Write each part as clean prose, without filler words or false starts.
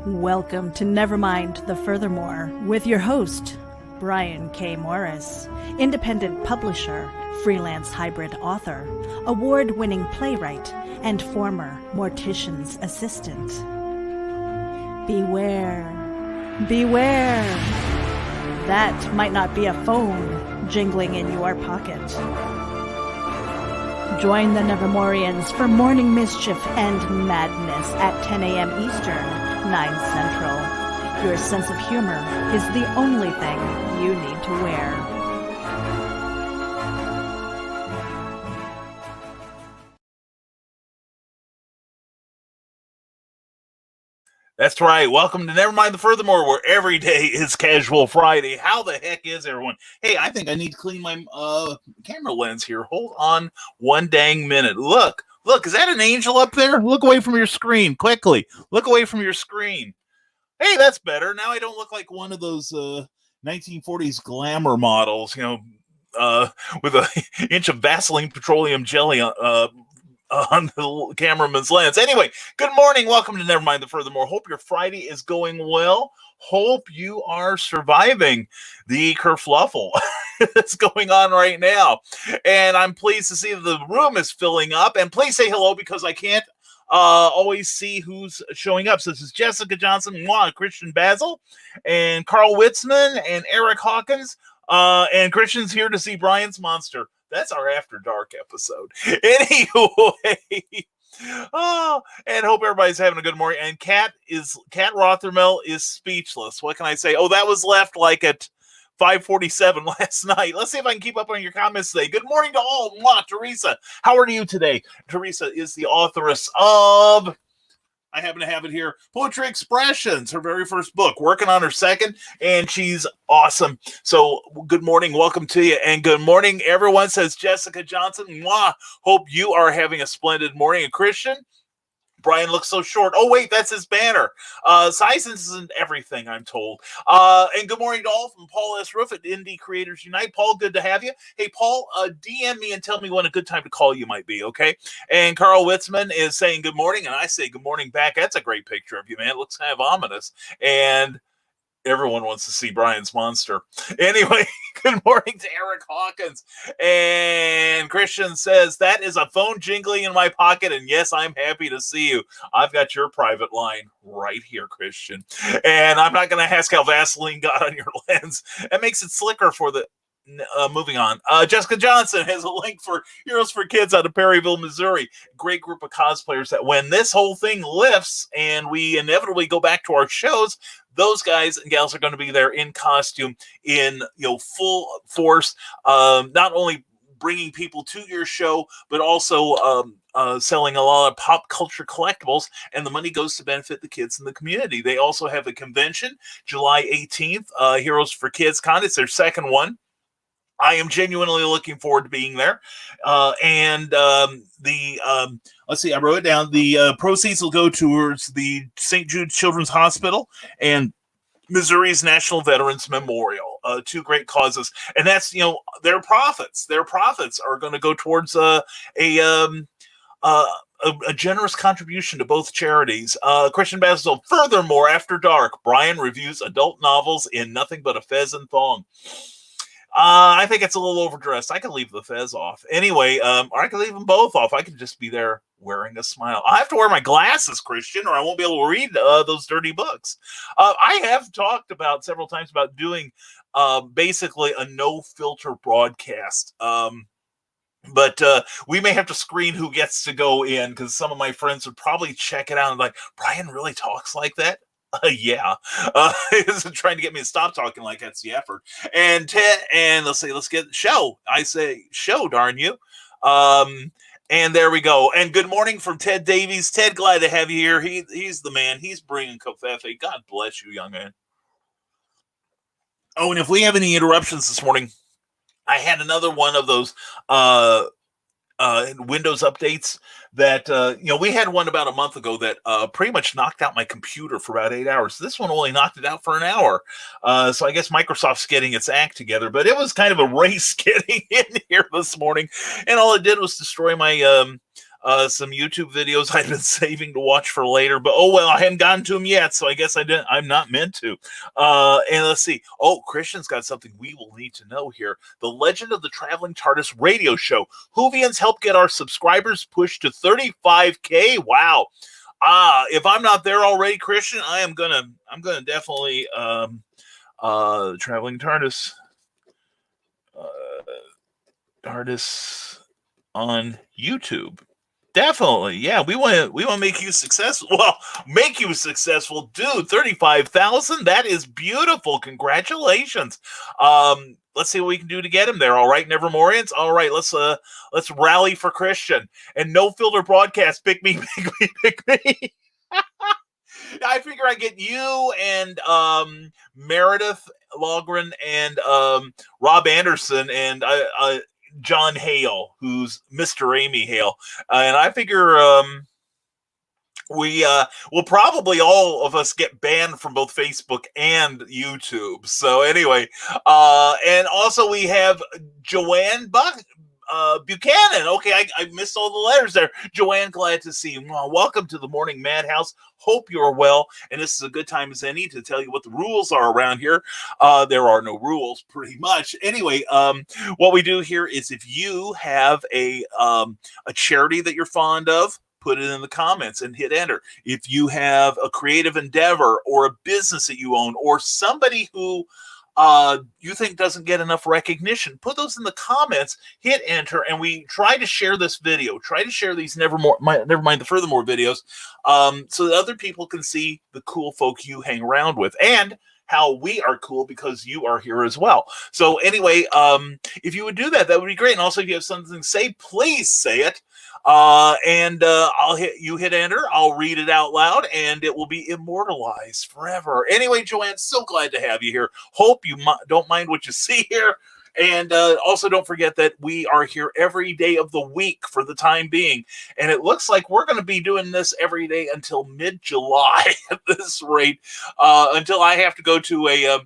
Welcome to Nevermind the Furthermore with your host, Brian K. Morris, independent publisher, freelance hybrid author, award-winning playwright, and former mortician's assistant. Beware, beware. That might not be a phone jingling in your pocket. Join the Nevermorians for morning mischief and madness at 10 a.m. Eastern, 9 Central. Your sense of humor is the only thing you need to wear. That's right. Welcome to Nevermind the Furthermore, where every day is Casual Friday. How the heck is everyone? Hey, I think I need to clean my camera lens here. Hold on one dang minute. Look, is that an angel up there? Look away from your screen, quickly. Look away from your screen. Hey, that's better. Now I don't look like one of those 1940s glamour models, with an inch of Vaseline petroleum jelly on the cameraman's lens. Anyway, good morning. Welcome to Nevermind the Furthermore. Hope your Friday is going well. Hope you are surviving the kerfluffle that's going on right now. And I'm pleased to see that the room is filling up. And please say hello, because I can't always see who's showing up. So this is Jessica Johnson, Christian Basil, and Carl Witzman, and Eric Hawkins. And Christian's here to see Brian's Monster. That's our After Dark episode. Anyway, and hope everybody's having a good morning. And Kat Rothermel is speechless. What can I say? Oh, that was left like at 5:47 last night. Let's see if I can keep up on your comments today. Good morning to all. Teresa, how are you today? Teresa is the authoress of, I happen to have it here, Poetry Expressions, her very first book, working on her second, and she's awesome. So good morning, welcome to you, and good morning, everyone, says Jessica Johnson. Hope you are having a splendid morning. And Christian, Brian looks so short. Oh, wait, that's his banner. Size isn't everything, I'm told. And good morning to all from Paul S. Roof at Indie Creators Unite. Paul, good to have you. Hey, Paul, DM me and tell me when a good time to call you might be, okay? And Carl Witzman is saying good morning, and I say good morning back. That's a great picture of you, man. It looks kind of ominous. And everyone wants to see Brian's Monster. Anyway, good morning to Eric Hawkins. And Christian says, that is a phone jingling in my pocket. And yes, I'm happy to see you. I've got your private line right here, Christian. And I'm not going to ask how Vaseline got on your lens. That makes it slicker for the... moving on. Jessica Johnson has a link for Heroes for Kids out of Perryville, Missouri. Great group of cosplayers that when this whole thing lifts and we inevitably go back to our shows, those guys and gals are going to be there in costume, in full force, not only bringing people to your show, but also selling a lot of pop culture collectibles, and the money goes to benefit the kids in the community. They also have a convention, July 18th, Heroes for Kids Con. It's their second one. I am genuinely looking forward to being there. Let's see, I wrote it down. The proceeds will go towards the St. Jude Children's Hospital and Missouri's National Veterans Memorial, two great causes. And that's, their profits. Their profits are going to go towards a generous contribution to both charities. Christian Basil, furthermore, After Dark, Brian reviews adult novels in nothing but a fez and thong. I think it's a little overdressed. I could leave the fez off. Anyway, or I could leave them both off. I could just be there wearing a smile. I have to wear my glasses, Christian, or I won't be able to read those dirty books. I have talked about several times about doing basically a no-filter broadcast. But we may have to screen who gets to go in, because some of my friends would probably check it out and like, Brian really talks like that? Yeah. He's trying to get me to stop talking like that's the effort. And Ted, and let's get show. I say show, darn you. And there we go. And good morning from Ted Davies. Ted, glad to have you here. He's the man. He's bringing Covfefe. God bless you, young man. Oh, and if we have any interruptions this morning, I had another one of those Windows updates that we had one about a month ago that pretty much knocked out my computer for about 8 hours. This one only knocked it out for an hour. So I guess Microsoft's getting its act together, but it was kind of a race getting in here this morning, and all it did was destroy my some YouTube videos I've been saving to watch for later, but oh well, I hadn't gotten to them yet, so I guess I'm not meant to. And let's see. Oh, Christian's got something we will need to know here. The Legend of the Traveling TARDIS radio show. Whovians help get our subscribers pushed to 35K. Wow. If I'm not there already, Christian, I'm gonna definitely Traveling TARDIS. TARDIS on YouTube. Definitely. Yeah, we want to make you successful. Well, make you successful, dude. 35,000. That is beautiful. Congratulations. Let's see what we can do to get him there. All right, Nevermorians. All right, let's rally for Christian. And No Filter Broadcast. Pick me, pick me, pick me. I figure I get you and Meredith Logren and Rob Anderson and John Hale, who's Mr. Amy Hale. And I figure we will probably all of us get banned from both Facebook and YouTube. So anyway, and also we have Joanne Buchanan. Okay, I missed all the letters there. Joanne, glad to see you. Well, welcome to the Morning Madhouse. Hope you're well. And this is a good time as any to tell you what the rules are around here. There are no rules, pretty much. Anyway, what we do here is if you have a charity that you're fond of, put it in the comments and hit enter. If you have a creative endeavor or a business that you own or somebody who you think doesn't get enough recognition, put those in the comments, hit enter, and we try to share this video, try to share these Nevermind the Furthermore videos, so that other people can see the cool folk you hang around with and how we are cool because you are here as well. So anyway, if you would do that, that would be great. And also if you have something to say, please say it. I'll hit enter. I'll read it out loud and it will be immortalized forever. Anyway, Joanne, so glad to have you here. Hope you don't mind what you see here. And also don't forget that we are here every day of the week for the time being. And it looks like we're going to be doing this every day until mid-July at this rate, until I have to go to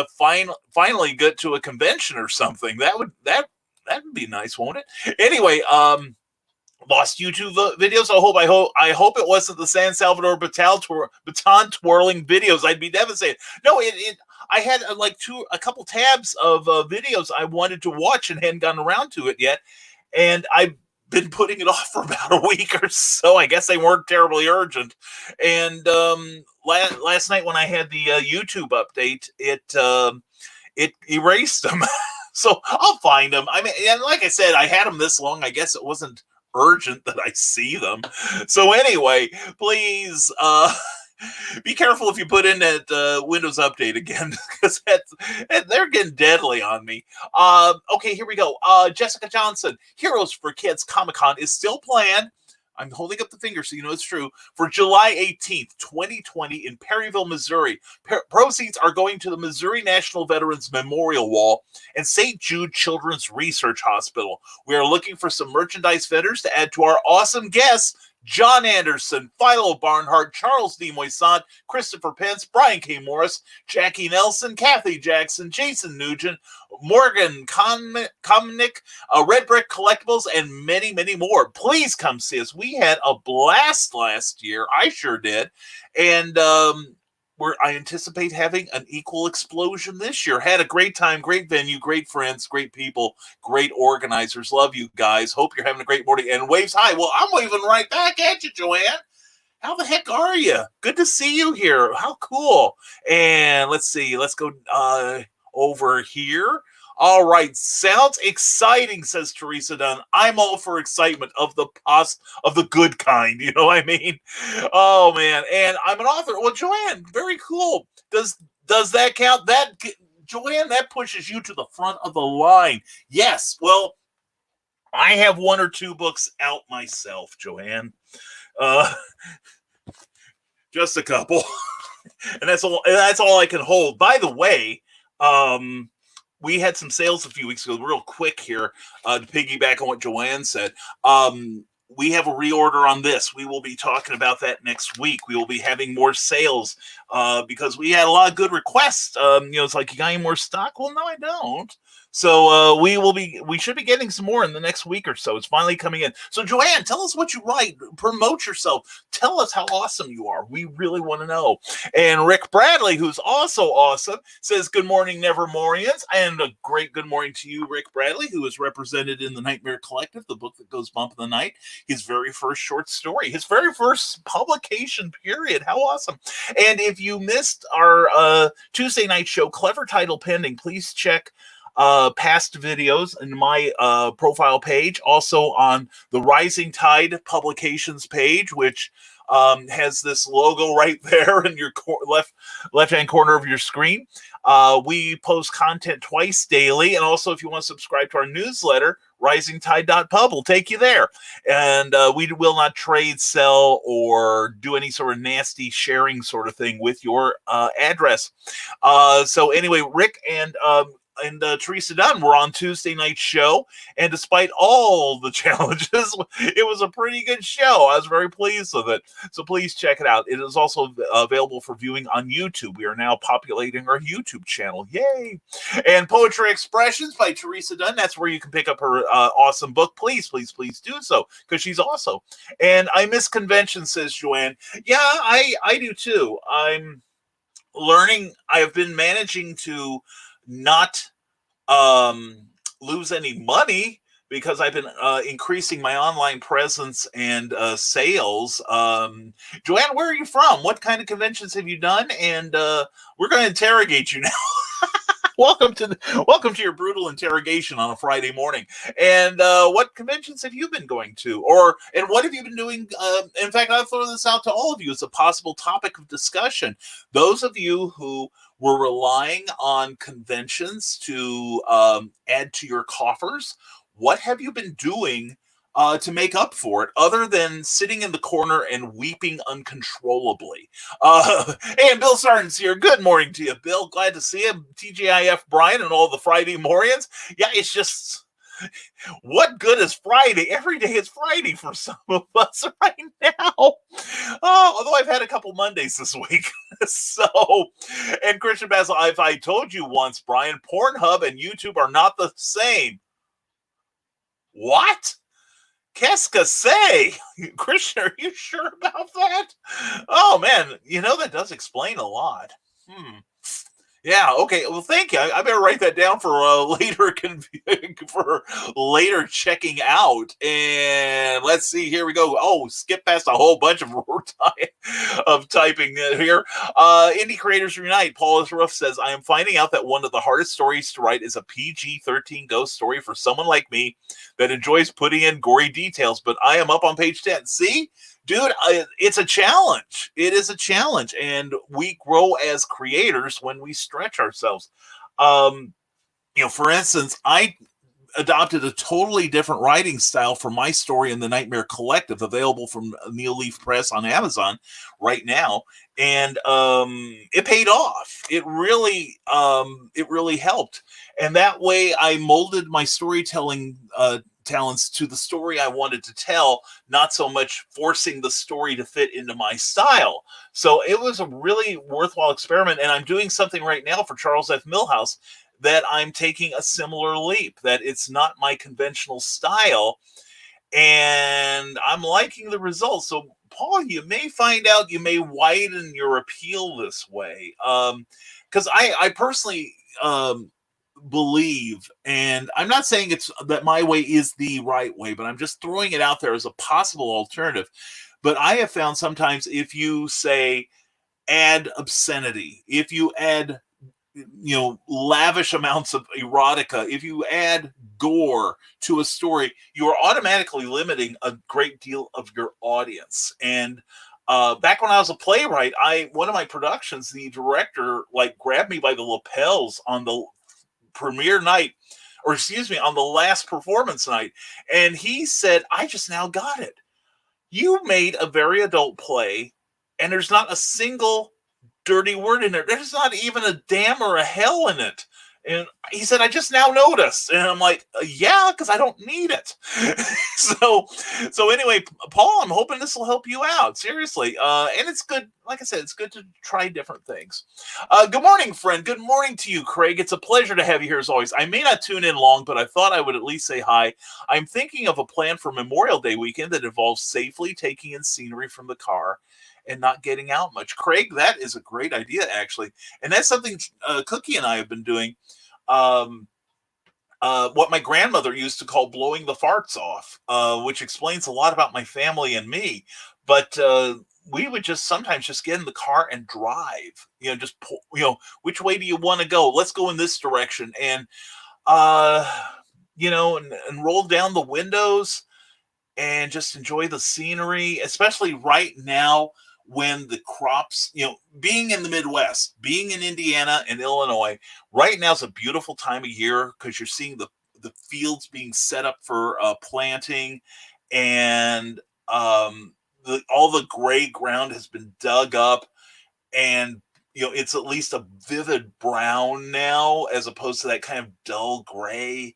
finally get to a convention or something. That would be nice, won't it? Anyway, lost YouTube videos. I hope it wasn't the San Salvador baton twirling videos. I'd be devastated. No, I had a couple tabs of videos I wanted to watch and hadn't gotten around to it yet, and I've been putting it off for about a week or so. I guess they weren't terribly urgent. And last night when I had the YouTube update, it erased them. So I'll find them. I mean, and like I said, I had them this long. I guess it wasn't urgent that I see them. So anyway, please be careful if you put in that Windows update again, because they're getting deadly on me. Okay, here we go. Jessica Johnson, Heroes for Kids Comic-Con is still planned. I'm holding up the finger so you know it's true. For July 18th, 2020 in Perryville, Missouri. Proceeds are going to the Missouri National Veterans Memorial Wall and St. Jude Children's Research Hospital. We are looking for some merchandise vendors to add to our awesome guests. John Anderson, Philo Barnhart, Charles D. Moisant, Christopher Pence, Brian K. Morris, Jackie Nelson, Kathy Jackson, Jason Nugent, Morgan Komnick, Red Brick Collectibles, and many, many more. Please come see us. We had a blast last year. I sure did. And I anticipate having an equal explosion this year. Had a great time, great venue, great friends, great people, great organizers. Love you guys. Hope you're having a great morning. And waves high. Well, I'm waving right back at you, Joanne. How the heck are you? Good to see you here. How cool. And let's see. Let's go over here. All right. Sounds exciting, says Teresa Dunn. I'm all for excitement of the good kind. You know what I mean? Oh, man. And I'm an author. Well, Joanne, very cool. Does that count? Joanne, that pushes you to the front of the line. Yes. Well, I have one or two books out myself, Joanne. Just a couple. And that's all I can hold. By the way, we had some sales a few weeks ago, real quick here, to piggyback on what Joanne said. We have a reorder on this. We will be talking about that next week. We will be having more sales because we had a lot of good requests. It's like, you got any more stock? Well, no, I don't. So we should be getting some more in the next week or so. It's finally coming in. So Joanne, tell us what you write. Promote yourself. Tell us how awesome you are. We really want to know. And Rick Bradley, who's also awesome, says, "Good morning, Nevermorians," and a great good morning to you, Rick Bradley, who is represented in the Nightmare Collective, the book that goes bump in the night. His very first short story, his very first publication. Period. How awesome! And if you missed our Tuesday night show, Clever Title Pending, please check past videos in my profile page, also on the Rising Tide Publications page, which has this logo right there in your left-hand corner of your screen. We post content twice daily, and also if you want to subscribe to our newsletter, risingtide.pub will take you there. And we will not trade, sell, or do any sort of nasty sharing sort of thing with your address. So anyway, Rick and Teresa Dunn were on Tuesday night show, and despite all the challenges, it was a pretty good show. I was very pleased with it. So please check it out. It is also available for viewing on YouTube. We are now populating our YouTube channel. Yay! And Poetry Expressions by Teresa Dunn. That's where you can pick up her awesome book. Please, please, please do so, because she's awesome. And I miss convention, says Joanne. Yeah, I do too. I'm learning. I have been managing to not lose any money because I've been increasing my online presence and sales. Joanne, where are you from? What kind of conventions have you done? And we're going to interrogate you now. Welcome to your brutal interrogation on a Friday morning. And what conventions have you been going to, and what have you been doing? In fact, I'll throw this out to all of you as a possible topic of discussion. Those of you who were relying on conventions to add to your coffers, what have you been doing to make up for it, other than sitting in the corner and weeping uncontrollably? And Bill Sargent's here. Good morning to you, Bill. Glad to see you. TGIF Brian and all the Friday Morians. Yeah, it's just, what good is Friday? Every day is Friday for some of us right now. Although I've had a couple Mondays this week. So, and Christian Basil, if I told you once, Brian, Pornhub and YouTube are not the same. What? Qu'est-ce que c'est? Christian, are you sure about that? Oh, man, that does explain a lot. Yeah, okay. Well, thank you. I better write that down for later checking out. And let's see. Here we go. Oh, skip past a whole bunch of typing here. Indie Creators Unite. Paul Ruff says, "I am finding out that one of the hardest stories to write is a PG-13 ghost story for someone like me that enjoys putting in gory details. But I am up on page 10. See? Dude, it's a challenge. It is a challenge, and we grow as creators when we stretch ourselves. For instance, I adopted a totally different writing style for my story in the Nightmare Collective, available from Neil Leaf Press on Amazon right now, and it paid off. It really helped, and that way I molded my storytelling talents to the story I wanted to tell, not so much forcing the story to fit into my style. So it was a really worthwhile experiment, and I'm doing something right now for Charles F. Milhouse that I'm taking a similar leap, that it's not my conventional style, and I'm liking the results. So Paul, you may find out, you may widen your appeal this way, because I personally believe, and I'm not saying it's that my way is the right way, but I'm just throwing it out there as a possible alternative. But I have found sometimes if you say add obscenity, if you add lavish amounts of erotica, if you add gore to a story, you are automatically limiting a great deal of your audience. And back when I was a playwright, one of my productions, the director grabbed me by the lapels on the premiere night, on the last performance night, and he said, "I just now got it. You made a very adult play, and there's not a single dirty word in there. There's not even a damn or a hell in it. And he said, I just now noticed. And I'm like, yeah, because I don't need it. so anyway, Paul, I'm hoping this will help you out. Seriously. And it's good. Like I said, it's good to try different things. Good morning, friend. Good morning to you, Craig. It's a pleasure to have you here as always. I may not tune in long, but I thought I would at least say hi. I'm thinking of a plan for Memorial Day weekend that involves safely taking in scenery from the car and not getting out much. Craig, that is a great idea, actually. And that's something Cookie and I have been doing. What my grandmother used to call blowing the farts off, which explains a lot about my family and me. But we would just sometimes just get in the car and drive, just, which way do you want to go? Let's go in this direction. And, and roll down the windows and just enjoy the scenery, especially right now when the crops, being in the Midwest, being in Indiana and Illinois, right now is a beautiful time of year because you're seeing the fields being set up for planting, and all the gray ground has been dug up, and it's at least a vivid brown now as opposed to that kind of dull gray.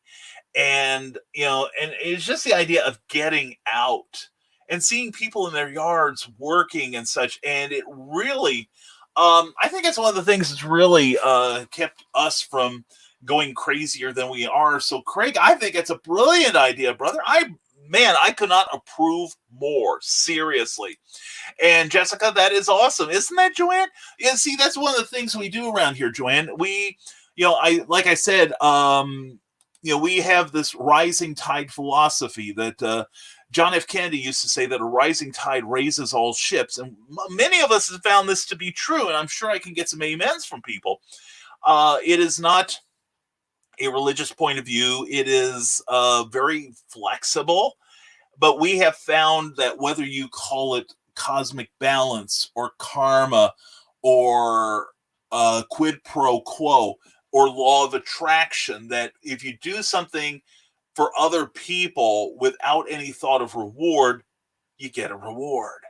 And and it's just the idea of getting out and seeing people in their yards working and such. And it really, I think it's one of the things that's really kept us from going crazier than we are. So Craig, I think it's a brilliant idea, brother. I could not approve more, seriously. And Jessica, that is awesome, isn't that, Joanne? Yeah, see, that's one of the things we do around here, Joanne. We, like I said, we have this rising tide philosophy that John F. Kennedy used to say, that a rising tide raises all ships. And many of us have found this to be true, and I'm sure I can get some amens from people. It is not a religious point of view. It is very flexible, but we have found that whether you call it cosmic balance or karma or quid pro quo or law of attraction, that if you do something for other people without any thought of reward, you get a reward.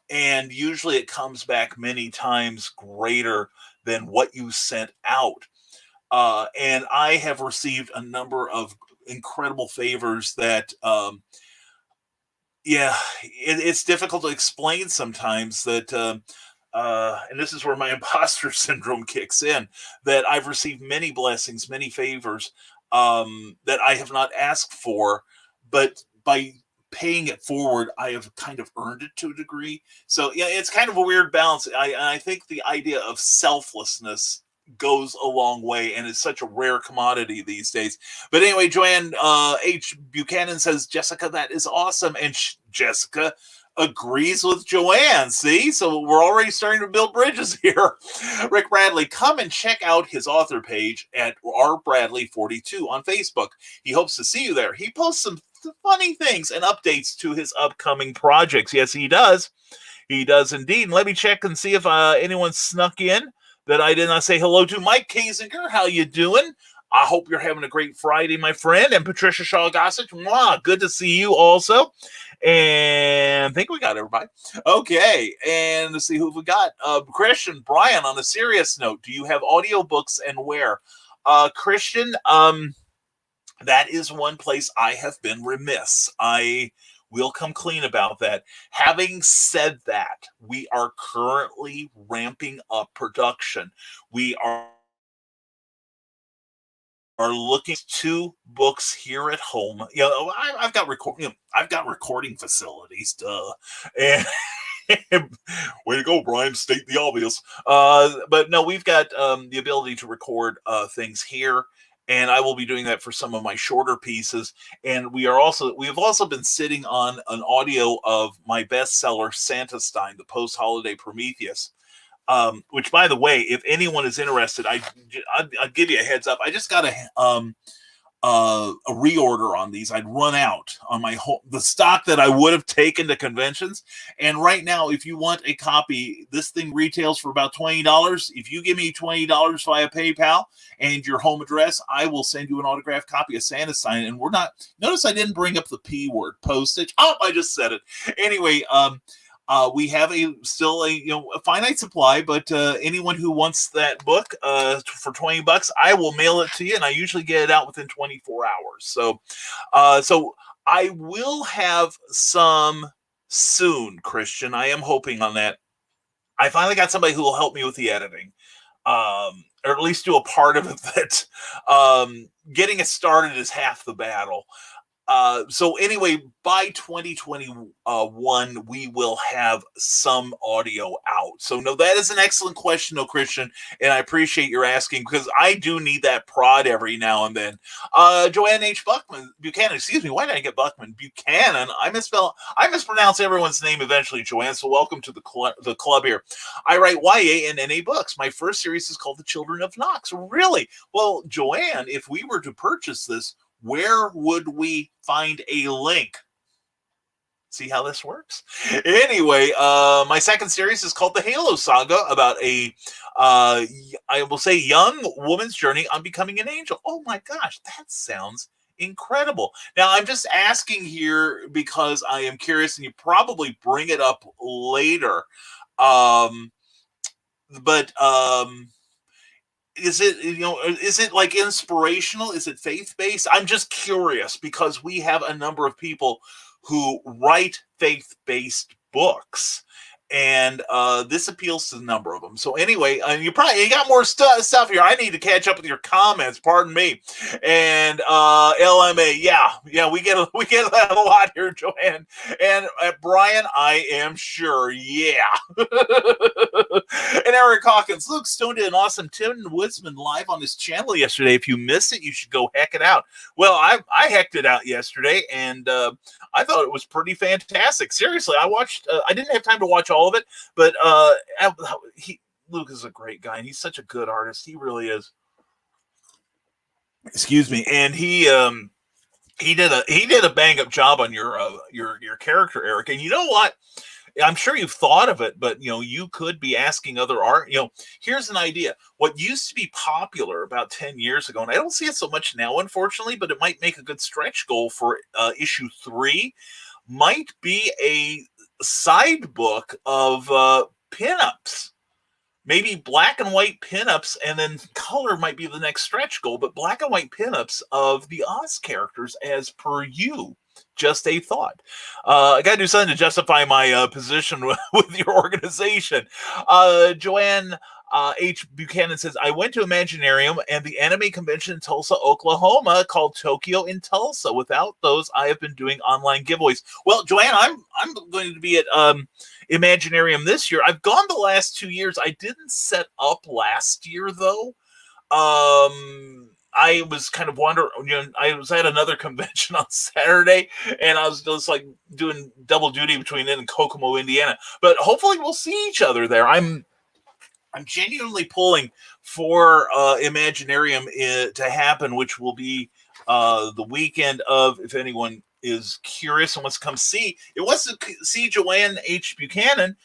And usually it comes back many times greater than what you sent out. And I have received a number of incredible favors that, it's difficult to explain sometimes, that, and this is where my imposter syndrome kicks in, that I've received many blessings, many favors that I have not asked for, but by paying it forward, I have kind of earned it to a degree. So yeah, it's kind of a weird balance. I think the idea of selflessness goes a long way, and it's such a rare commodity these days. But anyway, Joanne H. Buchanan says, Jessica, that is awesome. And Jessica agrees with Joanne. See, so we're already starting to build bridges here. Rick Bradley, come and check out his author page at rbradley42 on Facebook. He hopes to see you there. He posts some funny things and updates to his upcoming projects. Yes, he does. He does indeed. And let me check and see if anyone snuck in that I did not say hello to. Mike Kazinger, how you doing? I hope you're having a great Friday, my friend. And Patricia Shaw Gossett, good to see you also. And I think we got everybody. Okay, and let's see who we got. Christian, Brian, on a serious note, do you have audiobooks and where? Christian, that is one place I have been remiss. I will come clean about that. Having said that, we are currently ramping up production. We are looking at 2 books here at home. I've got recording facilities, and way to go, Brian, state the obvious. But no, we've got the ability to record things here, and I will be doing that for some of my shorter pieces. And we have also been sitting on an audio of my bestseller, Santa Stein, the post-holiday Prometheus. Which, by the way, if anyone is interested, I'll give you a heads up. I just got a reorder on these. I'd run out on the stock that I would have taken to conventions. And right now, if you want a copy, this thing retails for about $20. If you give me $20 via PayPal and your home address, I will send you an autographed copy of Santa Stein. And notice I didn't bring up the P word, postage. Oh, I just said it. Anyway, We have still a finite supply, but anyone who wants that book for $20, I will mail it to you, and I usually get it out within 24 hours. So I will have some soon, Christian. I am hoping on that. I finally got somebody who will help me with the editing, or at least do a part of it. That getting it started is half the battle. So anyway, by 2021, we will have some audio out. So no, that is an excellent question, no, Christian, and I appreciate your asking, because I do need that prod every now and then. Joanne H. Buchanan, excuse me, why did I get Buckman? Buchanan, I mispronounce everyone's name eventually, Joanne, so welcome to the club here. I write YA and NA books. My first series is called The Children of Nox. Really? Well, Joanne, if we were to purchase this, where would we find a link? See how this works? Anyway, my second series is called The Halo Saga, about I will say, young woman's journey on becoming an angel. Oh my gosh, that sounds incredible. Now, I'm just asking here because I am curious, and you probably bring it up later. Is it like inspirational? Is it faith-based? I'm just curious, because we have a number of people who write faith-based books, and this appeals to a number of them. So anyway, you got more stuff here. I need to catch up with your comments. Pardon me. And LMA, yeah, we get that a lot here, Joanne. And Brian, I am sure, yeah. And Eric Hawkins, Luke Stone did an awesome Tim Woodsman live on his channel yesterday. If you missed it, you should go heck it out. Well, I hecked it out yesterday, and I thought it was pretty fantastic. Seriously, I watched. I didn't have time to watch all of it, but Luke is a great guy, and he's such a good artist. He really is. Excuse me, and he did a bang up job on your character, Eric. And you know what? I'm sure you've thought of it, but you could be asking other art. Here's an idea. What used to be popular about 10 years ago, and I don't see it so much now, unfortunately, but it might make a good stretch goal for issue 3, might be a side book of pinups. Maybe black and white pinups, and then color might be the next stretch goal, but black and white pinups of the Oz characters as per you. Just a thought. I got to do something to justify my position with your organization. Joanne H. Buchanan says, I went to Imaginarium and the anime convention in Tulsa, Oklahoma, called Tokyo in Tulsa. Without those, I have been doing online giveaways. Well, Joanne, I'm going to be at Imaginarium this year. I've gone the last 2 years. I didn't set up last year, though. I was kind of wondering, I was at another convention on Saturday, and I was just like doing double duty between it and Kokomo, Indiana. But hopefully we'll see each other there. I'm genuinely pulling for Imaginarium to happen, which will be the weekend of, if anyone is curious and wants to come see, it wants to see Joanne H. Buchanan.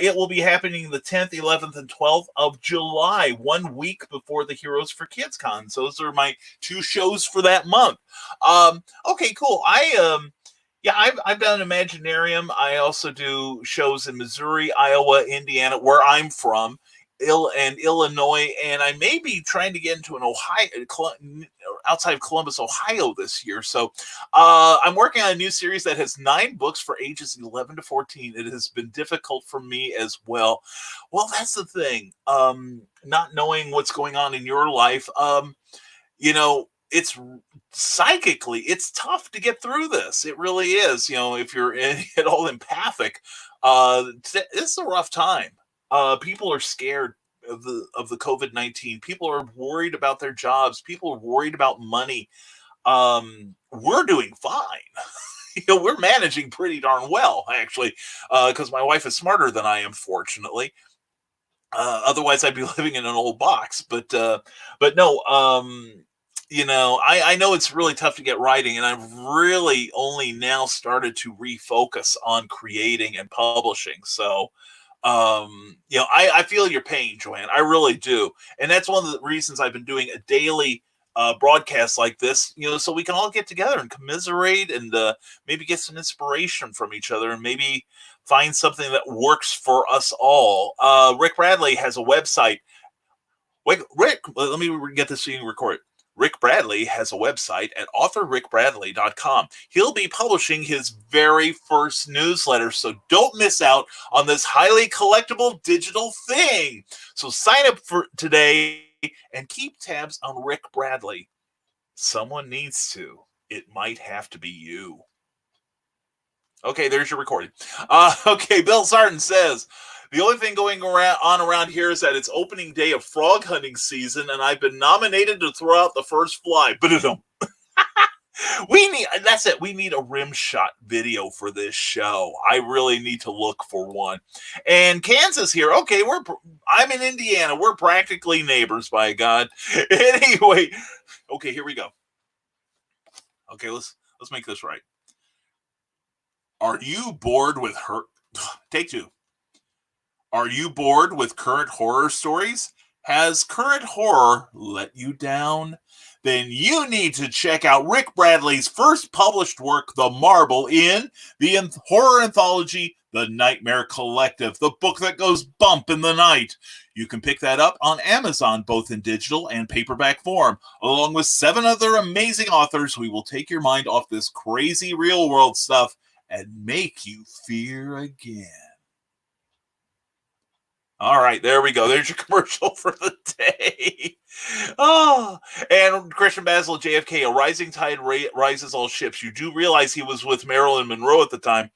It will be happening the 10th, 11th, and 12th of July, 1 week before the Heroes for Kids Con. So those are my 2 shows for that month. Okay, cool. I've done Imaginarium. I also do shows in Missouri, Iowa, Indiana, where I'm from, and Illinois, and I may be trying to get into an Ohio, outside of Columbus, Ohio this year. So I'm working on a new series that has 9 books for ages 11 to 14. It has been difficult for me as well. Well, that's the thing. Not knowing what's going on in your life, it's psychically, it's tough to get through this. It really is. If you're at all empathic, it's a rough time. People are scared of the COVID-19. People are worried about their jobs. People are worried about money. We're doing fine. We're managing pretty darn well, actually, because my wife is smarter than I am, fortunately. Otherwise, I'd be living in an old box. But no. I know it's really tough to get writing, and I've really only now started to refocus on creating and publishing. So. I feel your pain, Joanne. I really do. And that's one of the reasons I've been doing a daily broadcasts like this, so we can all get together and commiserate and maybe get some inspiration from each other and maybe find something that works for us all. Rick Bradley has a website. Wait, Rick, let me get this so you can record it. Rick Bradley has a website at authorrickbradley.com. He'll be publishing his very first newsletter, so don't miss out on this highly collectible digital thing. So sign up for today and keep tabs on Rick Bradley. Someone needs to. It might have to be you. Okay, there's your recording. Okay, Bill Sarton says, the only thing going around here is that it's opening day of frog hunting season, and I've been nominated to throw out the first fly. But that's it. We need a rim shot video for this show. I really need to look for one. And Kansas here. Okay, I'm in Indiana. We're practically neighbors, by God. Anyway, okay, here we go. Okay, let's make this right. Are you bored with her? Take two. Are you bored with current horror stories? Has current horror let you down? Then you need to check out Rick Bradley's first published work, The Marble, in the horror anthology, The Nightmare Collective, the book that goes bump in the night. You can pick that up on Amazon, both in digital and paperback form. Along with 7 other amazing authors, we will take your mind off this crazy real world stuff and make you fear again. All right, there we go. There's your commercial for the day. Oh, and Christian Basil, JFK, a rising tide rises all ships. You do realize he was with Marilyn Monroe at the time.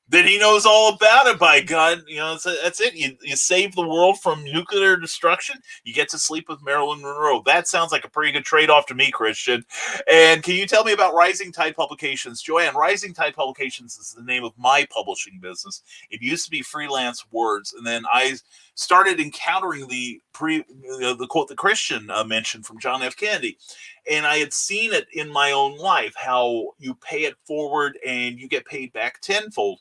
Then he knows all about it, by God. That's it. You save the world from nuclear destruction. You get to sleep with Marilyn Monroe. That sounds like a pretty good trade-off to me, Christian. And can you tell me about Rising Tide Publications? Joanne, Rising Tide Publications is the name of my publishing business. It used to be Freelance Words, and then I started encountering the quote that Christian mentioned from John F. Kennedy. And I had seen it in my own life, how you pay it forward and you get paid back tenfold.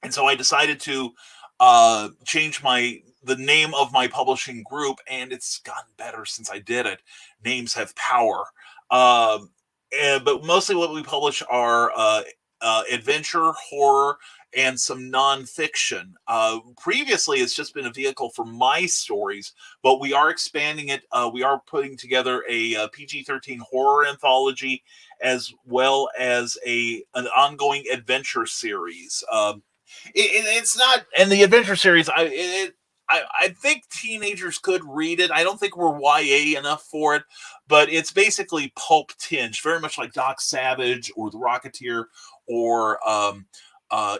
And so I decided to change the name of my publishing group, and it's gotten better since I did it. Names have power. But mostly what we publish are adventure, horror, and some nonfiction. Previously, it's just been a vehicle for my stories, but we are expanding it. We are putting together a PG-13 horror anthology, as well as an ongoing adventure series. It's not, and the adventure series, I think teenagers could read it. I don't think we're YA enough for it, but it's basically pulp tinge, very much like Doc Savage or The Rocketeer or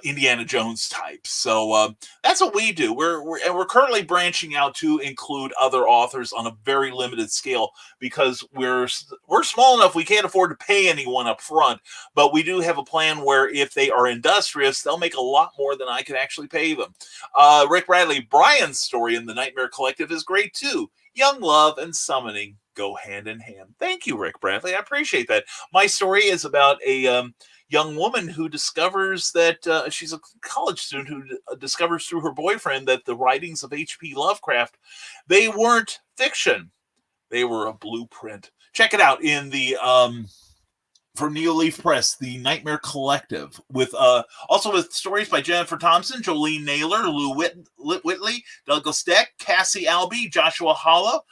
Indiana Jones type. So that's what we do. We're currently branching out to include other authors on a very limited scale, because we're small enough we can't afford to pay anyone up front. But we do have a plan where if they are industrious, they'll make a lot more than I can actually pay them. Rick Bradley, Brian's story in the Nightmare Collective is great too. Young love and summoning go hand in hand. Thank you, Rick Bradley. I appreciate that. My story is about a young woman who discovers that she's a college student who discovers through her boyfriend that the writings of H.P. Lovecraft, they weren't fiction. They were a blueprint. Check it out in the from Neo Leaf Press, The Nightmare Collective, with also with stories by Jennifer Thompson, Jolene Naylor, Lou Whitley, Douglas Deck, Cassie Albee, Joshua Howell,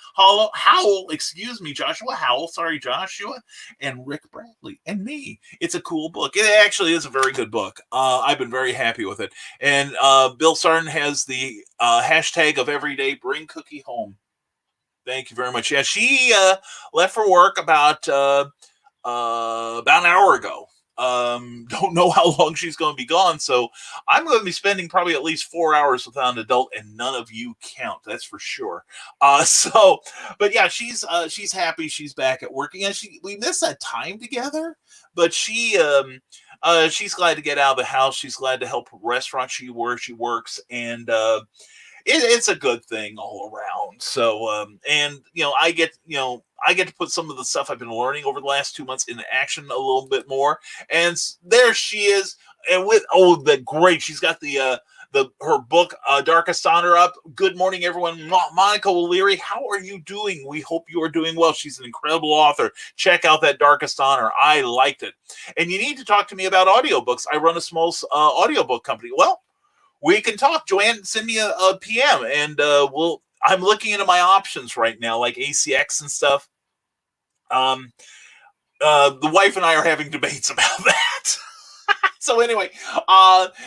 Joshua Howell, sorry, Joshua, and Rick Bradley, and me. It's a cool book. It actually is a very good book. I've been very happy with it. And Bill Sarton has the hashtag of everyday bring cookie home. Thank you very much. Yeah, she left for work about an hour ago. Don't know how long she's going to be gone, so I'm going to be spending probably at least 4 hours without an adult, and none of you count. That's for sure. But yeah, she's happy she's back at work, and we miss that time together. But she's glad to get out of the house. She's glad to help restaurant she works, and it's a good thing all around. So, and I get to put some of the stuff I've been learning over the last 2 months into action a little bit more. And there she is, and with great. She's got the her book, Darkest Honor, up. Good morning, everyone. Monica O'Leary, how are you doing? We hope you are doing well. She's an incredible author. Check out that Darkest Honor. I liked it. And you need to talk to me about audiobooks. I run a small audiobook company. Well, we can talk. Joanne, send me a PM, and I'm looking into my options right now, like ACX and stuff. The wife and I are having debates about that. So anyway,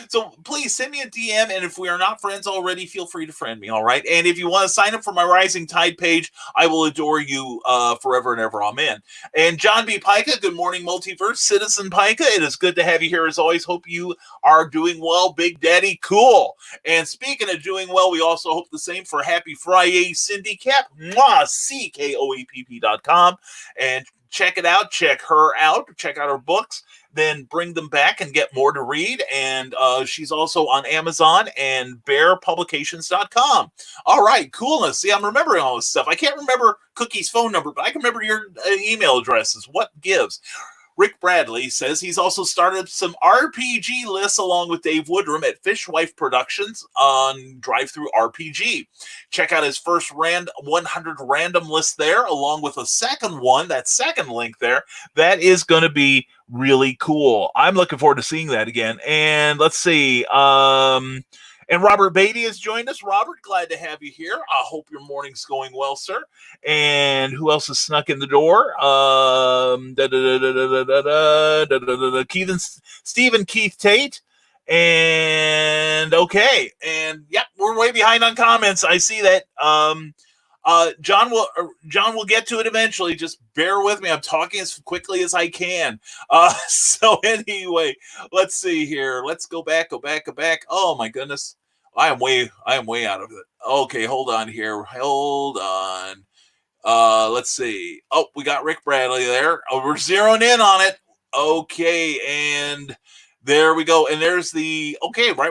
so please send me a DM, and if we are not friends already, feel free to friend me, all right? And if you want to sign up for my Rising Tide page, I will adore you forever and ever. Amen. And John B. Pica, good morning, Multiverse. Citizen Pica, it is good to have you here as always. Hope you are doing well, Big Daddy. Cool. And speaking of doing well, we also hope the same for Happy Fri-YAY Cindy Cap, CKOAPP.com. And check it out. Check her out. Check out her books. Then bring them back and get more to read. And she's also on Amazon and bearpublications.com. All right, coolness. See, I'm remembering all this stuff. I can't remember Cookie's phone number, but I can remember your email addresses. What gives? Rick Bradley says he's also started some RPG lists along with Dave Woodrum at Fishwife Productions on Drive-Thru RPG. Check out his first 100 random list there, along with a second one, that second link there. That is going to be really cool. I'm looking forward to seeing that again. And let's see. And Robert Beatty has joined us. Robert, glad to have you here. I hope your morning's going well, sir. And who else has snuck in the door? Stephen Keith Tate. And okay. And yep, we're way behind on comments. I see that. John will get to it eventually. Just bear with me. I'm talking as quickly as I can. So anyway, let's see here. Let's go back. Oh my goodness. I am way out of it. Okay, hold on here. Hold on. Let's see. Oh, we got Rick Bradley there. Oh, we're zeroing in on it. Okay, and there we go. And there's right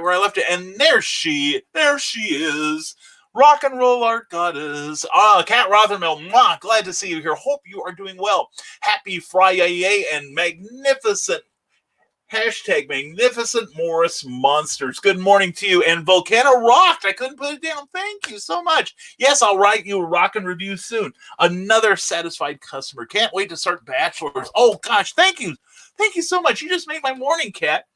where I left it. And there she is. Rock and roll art goddess. Kat Rothermel, glad to see you here. Hope you are doing well. Happy Fri-YAY and magnificent Morris Monsters. Good morning to you. And Volcano rocked. I couldn't put it down. Thank you so much. Yes, I'll write you a rockin' review soon. Another satisfied customer. Can't wait to start Bachelors. Oh gosh, thank you. Thank you so much. You just made my morning, Kat.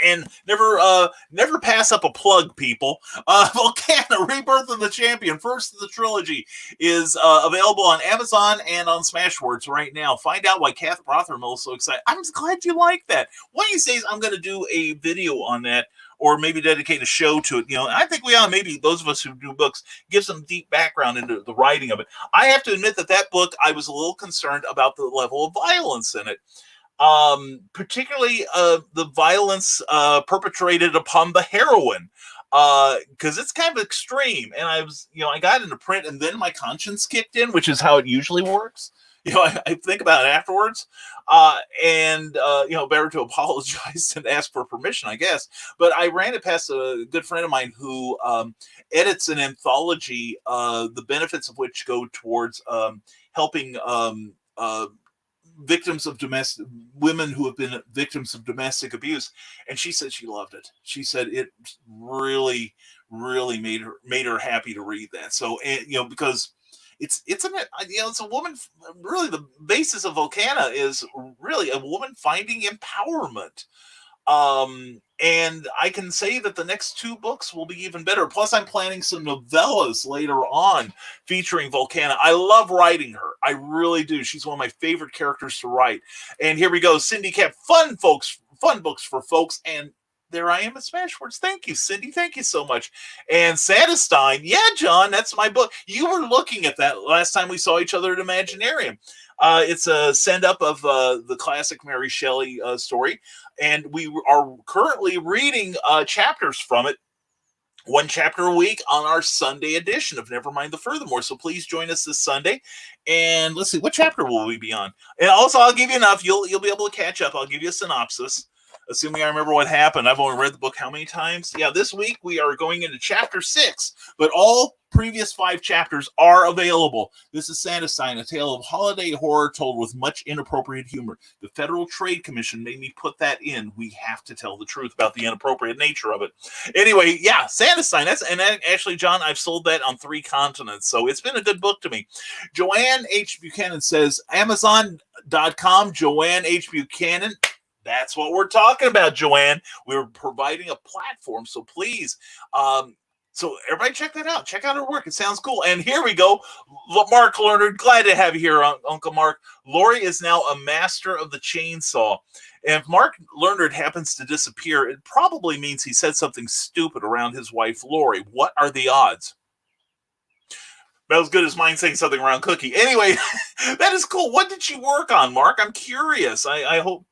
And never pass up a plug, people. Volcano, Rebirth of the Champion, first of the trilogy, is available on Amazon and on Smashwords right now. Find out why Kath Rothermel is so excited. I'm glad you like that. One of these days, I'm going to do a video on that, or maybe dedicate a show to it. I think we ought, maybe those of us who do books, give some deep background into the writing of it. I have to admit that book, I was a little concerned about the level of violence in it. Particularly the violence perpetrated upon the heroine, because it's kind of extreme. And I got into print, and then my conscience kicked in, which is how it usually works. I think about it afterwards, and better to apologize and ask for permission, I guess. But I ran it past a good friend of mine who edits an anthology, the benefits of which go towards helping victims of women who have been victims of domestic abuse, and she said she loved it. She said it really, really made her happy to read that. So because it's a woman. Really, the basis of Volcana is really a woman finding empowerment. And I can say that the next 2 books will be even better. Plus, I'm planning some novellas later on featuring Volcana. I love writing her. I really do. She's one of my favorite characters to write. And here we go. Cindy Cap, fun books for folks. And there I am at Smashwords. Thank you, Cindy. Thank you so much. And Sadestein, yeah, John, that's my book. You were looking at that last time we saw each other at Imaginarium. It's a send-up of the classic Mary Shelley story, and we are currently reading chapters from it, 1 chapter a week on our Sunday edition of Nevermind the Furthermore. So please join us this Sunday, and let's see, what chapter will we be on? And also, I'll give you enough. You'll be able to catch up. I'll give you a synopsis. assuming I remember what happened. I've only read the book how many times? Yeah, this week we are going into chapter 6, but all previous 5 chapters are available. This is Santa Sign, a tale of holiday horror told with much inappropriate humor. The Federal Trade Commission made me put that in. We have to tell the truth about the inappropriate nature of it. Anyway, yeah, Santa Sign. Actually, John, I've sold that on 3 continents, so it's been a good book to me. Joanne H. Buchanan says, Amazon.com, Joanne H. Buchanan. That's what we're talking about, Joanne. We're providing a platform, so please, so everybody check that out. Check out her work. It sounds cool. And here we go. Mark Lerner, glad to have you here, Uncle Mark. Lori is now a master of the chainsaw. And if Mark Lerner happens to disappear, it probably means he said something stupid around his wife, Lori. What are the odds? About as good as mine saying something around Cookie. Anyway, that is cool. What did she work on, Mark? I'm curious. I hope.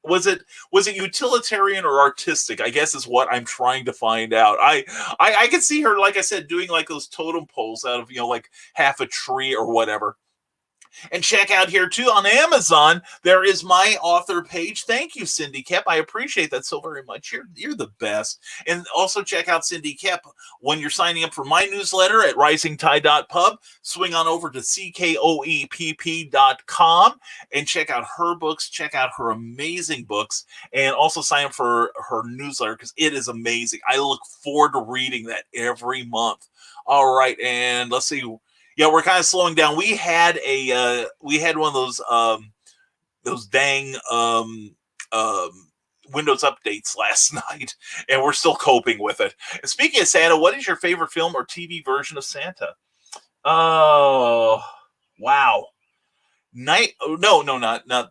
Was it utilitarian or artistic? I guess is what I'm trying to find out. I could see her, like I said, doing like those totem poles out of, like half a tree or whatever. And check out here too on Amazon, there is my author page. Thank you, Cindy Kep. I appreciate that so very much. You're the best. And also check out Cindy Kep when you're signing up for my newsletter at risingtide.pub. Swing on over to ckoepp.com and check out her books. Check out her amazing books, and also sign up for her newsletter because it is amazing. I look forward to reading that every month. All right, and let's see. Yeah, we're kind of slowing down. We had one of those dang Windows updates last night, and we're still coping with it. And speaking of Santa, what is your favorite film or TV version of Santa? Oh, wow. Not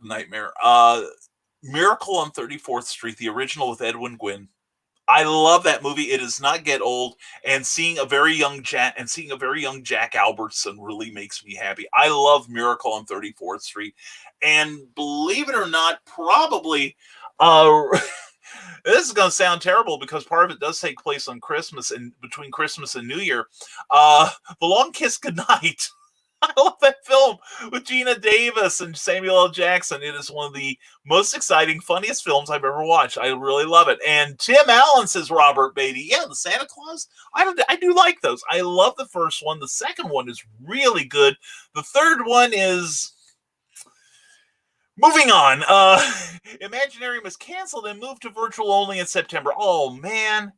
Nightmare. Miracle on 34th Street, the original with Edwin Gwynn. I love that movie. It does not get old, and seeing a very young Jack Albertson really makes me happy. I love Miracle on 34th Street, and believe it or not, probably this is going to sound terrible because part of it does take place on Christmas and between Christmas and New Year. The Long Kiss Goodnight. I love that film with Gina Davis and Samuel L. Jackson. It is one of the most exciting, funniest films I've ever watched. I really love it. And Tim Allen says Robert Beatty. Yeah, the Santa Claus. I do like those. I love the first one. The second one is really good. The third one is... Moving on. Imaginarium is canceled and moved to virtual only in September. Oh, man.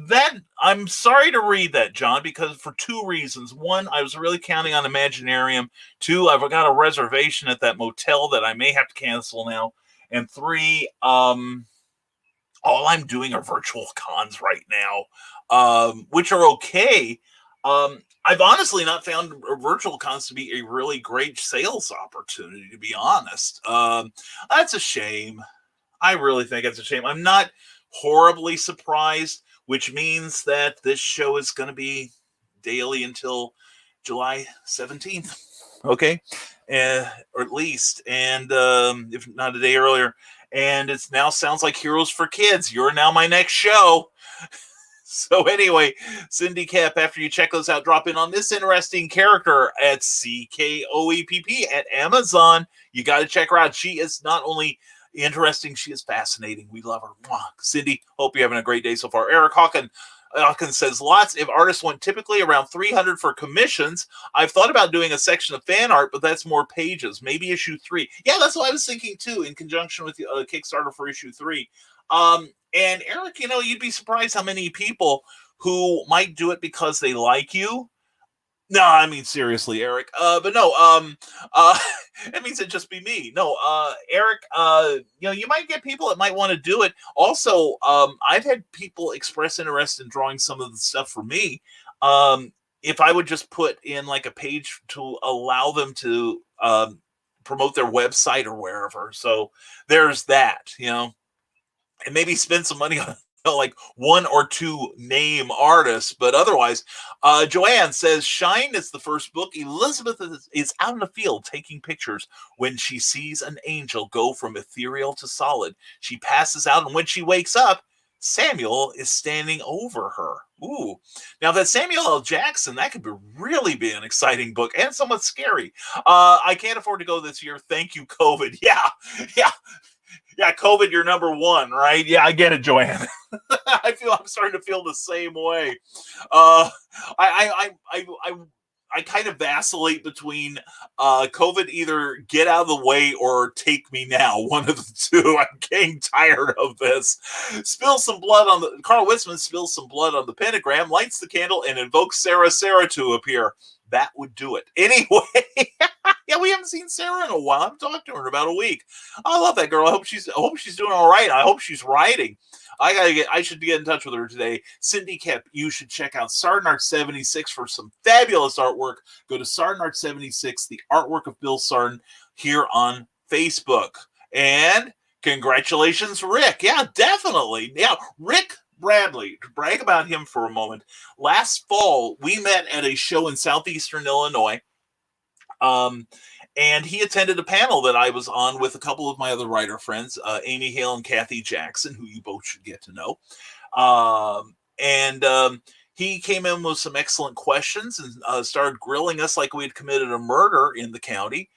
That I'm sorry to read that, John, because for 2 reasons. 1, I was really counting on Imaginarium. 2, I've got a reservation at that motel that I may have to cancel now. And 3, all I'm doing are virtual cons right now, which are okay. I've honestly not found virtual cons to be a really great sales opportunity, to be honest. That's a shame. I really think it's a shame. I'm not horribly surprised, which means that this show is going to be daily until July 17th. Okay. Or at least, and if not a day earlier. And it now sounds like Heroes for Kids. You're now my next show. So anyway, Cindy Kep, after you check those out, drop in on this interesting character at CKOEPP at Amazon. You got to check her out. She is not only interesting, she is fascinating. We love her. Mwah. Cindy, hope you're having a great day so far. Eric Hawkins says, lots if artists want typically around 300 for commissions. I've thought about doing a section of fan art, but that's more pages. Maybe issue 3. Yeah, that's what I was thinking too, in conjunction with the Kickstarter for issue 3. And Eric, you'd be surprised how many people who might do it because they like you. No, I mean, seriously, Eric. But no, it means it'd just be me. No, Eric, you might get people that might want to do it. Also, I've had people express interest in drawing some of the stuff for me. If I would just put in like a page to allow them to promote their website or wherever. So there's that, and maybe spend some money on like 1 or 2 name artists, but otherwise, Joanne says, Shine is the first book. Elizabeth is out in the field taking pictures when she sees an angel go from ethereal to solid. She passes out, and when she wakes up, Samuel is standing over her. Ooh. Now that Samuel L. Jackson, that could really be an exciting book and somewhat scary. I can't afford to go this year. Thank you, COVID. Yeah. Yeah, COVID, you're number one, right? Yeah, I get it, Joanne. I'm starting to feel the same way. Uh, I kind of vacillate between COVID, either get out of the way or take me now. One of the two. I'm getting tired of this. Carl Witzman spills some blood on the pentagram, lights the candle, and invokes Sarah to appear. That would do it. Anyway, yeah, we haven't seen Sarah in a while. I haven't talked to her in about a week. I love that girl. I hope she's doing all right. I hope she's writing. I should get in touch with her today. Cindy Kep, you should check out Sardenart76 for some fabulous artwork. Go to Sardenart76, the artwork of Bill Sarden, here on Facebook. And congratulations, Rick. Yeah, definitely. Yeah, Rick Bradley, to brag about him for a moment. Last fall, we met at a show in southeastern Illinois. And he attended a panel that I was on with a couple of my other writer friends, Amy Hale and Kathy Jackson, who you both should get to know. He came in with some excellent questions and started grilling us like we had committed a murder in the county.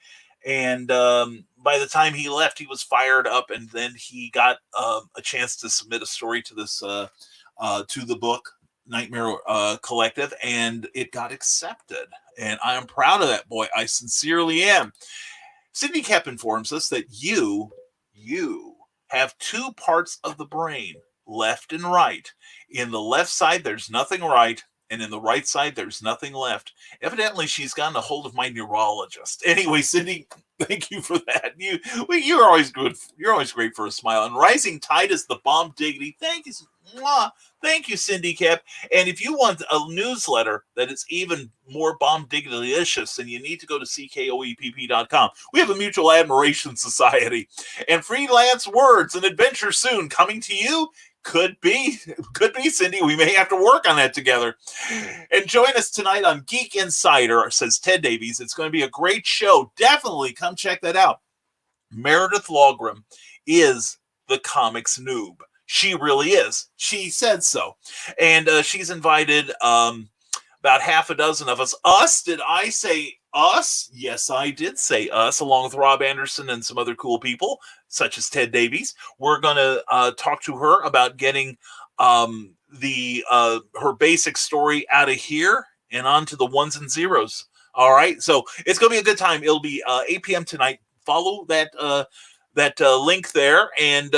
And by the time he left, he was fired up, and then he got a chance to submit a story to this to the book Nightmare Collective, and it got accepted. And I am proud of that, boy. I sincerely am. Cindy Kep informs us that you have two parts of the brain, left and right. In the left side, there's nothing right, and in the right side, there's nothing left. Evidently, she's gotten a hold of my neurologist. Anyway, Cindy, thank you for that. You're always good. You're always great for a smile. And Rising Tide is the bomb diggity. Thank you. Mwah. Thank you, Cindy Kep. And if you want a newsletter that is even more bomb diggity-licious, then you need to go to CKOEPP.com. We have a mutual admiration society. And freelance words and adventure soon coming to you. Could be, Cindy. We may have to work on that together. And join us tonight on Geek Insider, says Ted Davies. It's going to be a great show. Definitely come check that out. Meredith Lawgrim is the comics noob. She really is. She said so. And she's invited about half a dozen of us. Us? Did I say us? Yes, I did say us, along with Rob Anderson and some other cool people, such as Ted Davies. We're going to talk to her about getting her basic story out of here and onto the ones and zeros. All right, so it's going to be a good time. It'll be 8 p.m. tonight. Follow that link there and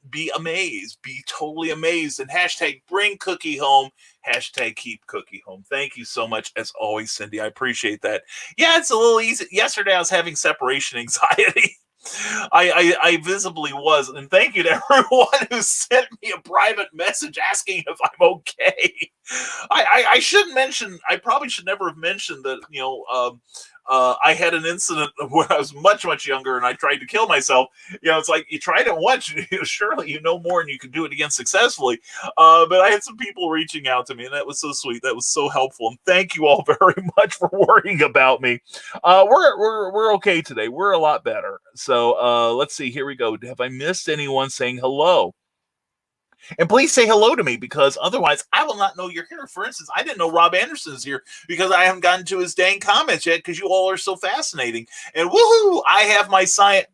be amazed. Be totally amazed. And hashtag bring cookie home. Hashtag keep cookie home. Thank you so much, as always, Cindy. I appreciate that. Yeah, it's a little easy. Yesterday, I was having separation anxiety. I visibly was. And thank you to everyone who sent me a private message asking if I'm okay. I should mention, I probably should never have mentioned that, I had an incident when I was much, much younger and I tried to kill myself. It's like you tried it once, surely you know more and you can do it again successfully. But I had some people reaching out to me and that was so sweet. That was so helpful. And thank you all very much for worrying about me. We're okay today. We're a lot better. So let's see. Here we go. Have I missed anyone saying hello? And please say hello to me, because otherwise I will not know you're here. For instance, I didn't know Rob Anderson is here because I haven't gotten to his dang comments yet, because you all are so fascinating. And woohoo, I have my signed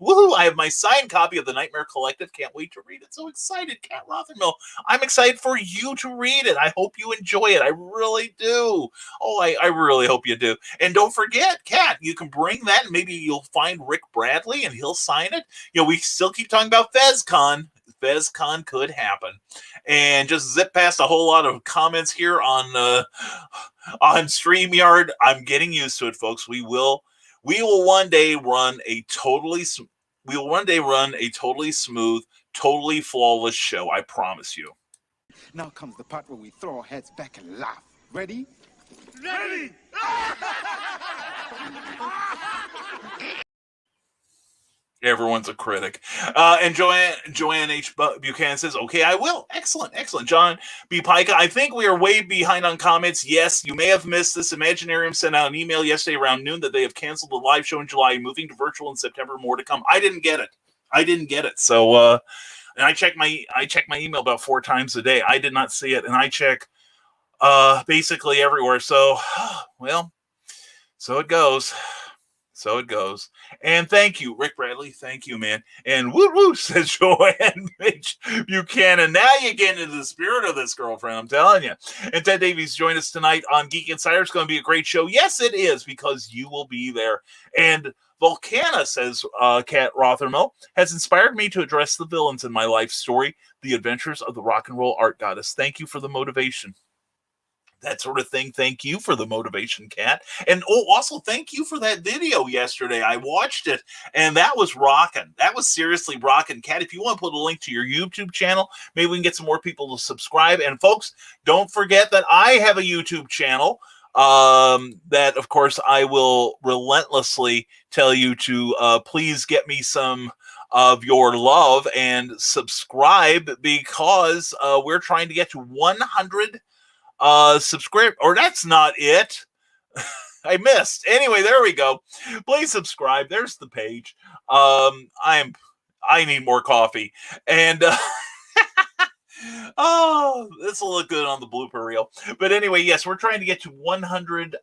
copy of the Nightmare Collective. Can't wait to read it. So excited, Kat Rothermill. I'm excited for you to read it. I hope you enjoy it. I really do. Oh, I really hope you do. And don't forget, Kat, you can bring that, and maybe you'll find Rick Bradley and he'll sign it. We still keep talking about FezCon. FezCon could happen. And just zip past a whole lot of comments here on StreamYard. I'm getting used to it, folks. We will one day run a totally smooth, totally flawless show. I promise you. Now comes the part where we throw our heads back and laugh. Ready? Ready! Everyone's a critic. And Joanne H. Buchanan says, okay, I will. Excellent. John B. Pica, I think we are way behind on comments. Yes, you may have missed this. Imaginarium sent out an email yesterday around noon that they have canceled the live show in July, moving to virtual in September. More to come. I didn't get it. So, and I check my email about 4 times a day. I did not see it. And I check basically everywhere. So, well, so it goes. So it goes. And thank you, Rick Bradley. Thank you, man. And woo woo, says Joanne H. Buchanan. Now you get into the spirit of this, girlfriend. I'm telling you. And Ted Davies joined us tonight on Geek Insider. It's going to be a great show. Yes, it is, because you will be there. And Volcana, says Kat Rothermel, has inspired me to address the villains in my life story, the adventures of the rock and roll art goddess. Thank you for the motivation. That sort of thing. Thank you for the motivation, Kat. And also thank you for that video yesterday. I watched it, and that was rocking. That was seriously rocking. Kat, if you want to put a link to your YouTube channel, maybe we can get some more people to subscribe. And folks, don't forget that I have a YouTube channel that, of course, I will relentlessly tell you to please get me some of your love and subscribe, because we're trying to get to 100 subscribe, or that's not it. I missed. Anyway, there we go. Please subscribe. There's the page. I need more coffee. And oh, this will look good on the blooper reel. But anyway, yes, we're trying to get to 100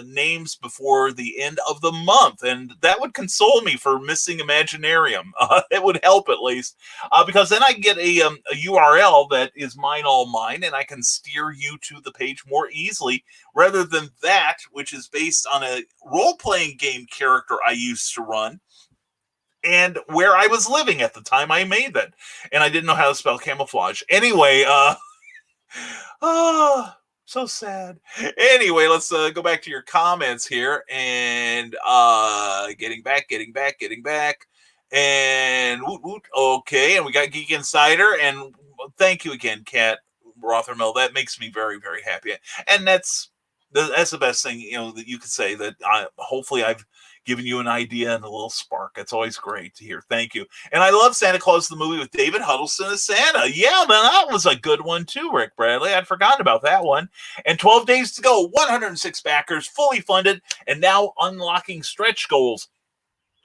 names before the end of the month, and that would console me for missing Imaginarium. It would help at least, because then I can get a URL that is mine, all mine, and I can steer you to the page more easily, rather than that, which is based on a role-playing game character I used to run, and where I was living at the time I made that. And I didn't know how to spell camouflage. Anyway, so sad. Anyway, let's go back to your comments here. And getting back. And okay, and we got Geek Insider. And thank you again, Kat Rothermel. That makes me very, very happy. And that's the best thing, that you could say, that hopefully I've given you an idea and a little spark. It's always great to hear. Thank you. And I love Santa Claus the movie with David Huddleston as Santa. Yeah, man, that was a good one too, Rick Bradley. I'd forgotten about that one. And 12 days to go, 106 backers, fully funded, and now unlocking stretch goals.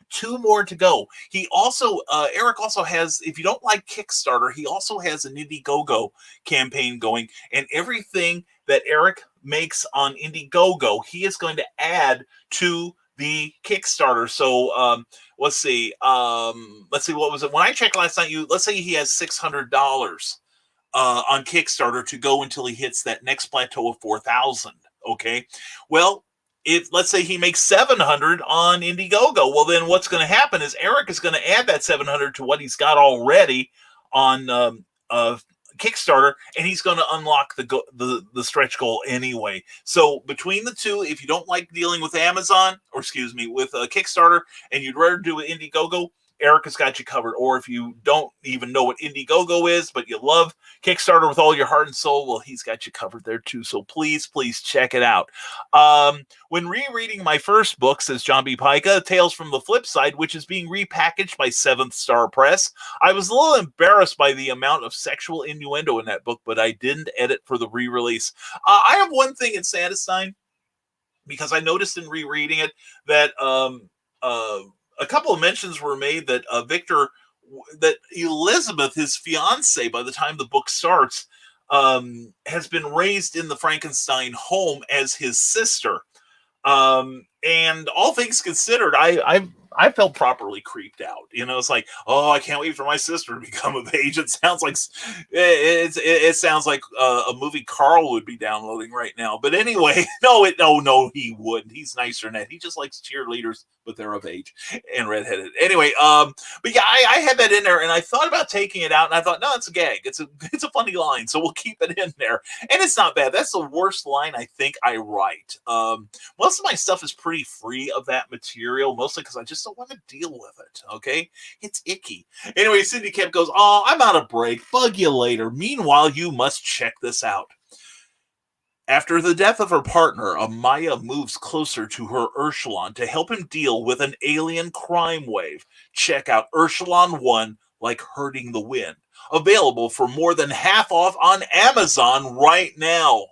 2 more to go. He also, Eric also has, if you don't like Kickstarter, he also has an Indiegogo campaign going, and everything that Eric makes on Indiegogo, he is going to add to the Kickstarter. So let's see, what was it? When I checked last night, let's say he has $600 on Kickstarter to go until he hits that next plateau of 4,000. Okay, well, let's say he makes 700 on Indiegogo, well, then what's going to happen is Eric is going to add that 700 to what he's got already on Kickstarter, and he's going to unlock the stretch goal anyway. So between the two, if you don't like dealing with Amazon, or excuse me, with Kickstarter, and you'd rather do it Indiegogo, Eric has got you covered. Or if you don't even know what Indiegogo is, but you love Kickstarter with all your heart and soul, well, he's got you covered there too. So please check it out. When rereading my first book, says John B. Pica, Tales from the Flip Side, which is being repackaged by Seventh Star Press, I was a little embarrassed by the amount of sexual innuendo in that book, but I didn't edit for the re-release. I have one thing in Sandestein, because I noticed in rereading it that a couple of mentions were made that that Elizabeth, his fiance, by the time the book starts, has been raised in the Frankenstein home as his sister. And all things considered, I felt properly creeped out. It's like, oh, I can't wait for my sister to become of age. It sounds like it sounds like a movie Carl would be downloading right now. But anyway, no, he wouldn't. He's nicer than that. He just likes cheerleaders, but they're of age and redheaded. Anyway, but yeah, I had that in there, and I thought about taking it out, and I thought, no, it's a gag. It's a funny line, so we'll keep it in there. And it's not bad. That's the worst line I think I write. Most of my stuff is pretty free of that material, mostly because I just don't want to deal with it. Okay, it's icky. Anyway, Cindy Kemp goes, oh, I'm out of break. Bug you later. Meanwhile, you must check this out. After the death of her partner, Amaya moves closer to her Ursulon to help him deal with an alien crime wave. Check out Ursulon 1, Like Hurting the Wind. Available for more than half off on Amazon right now.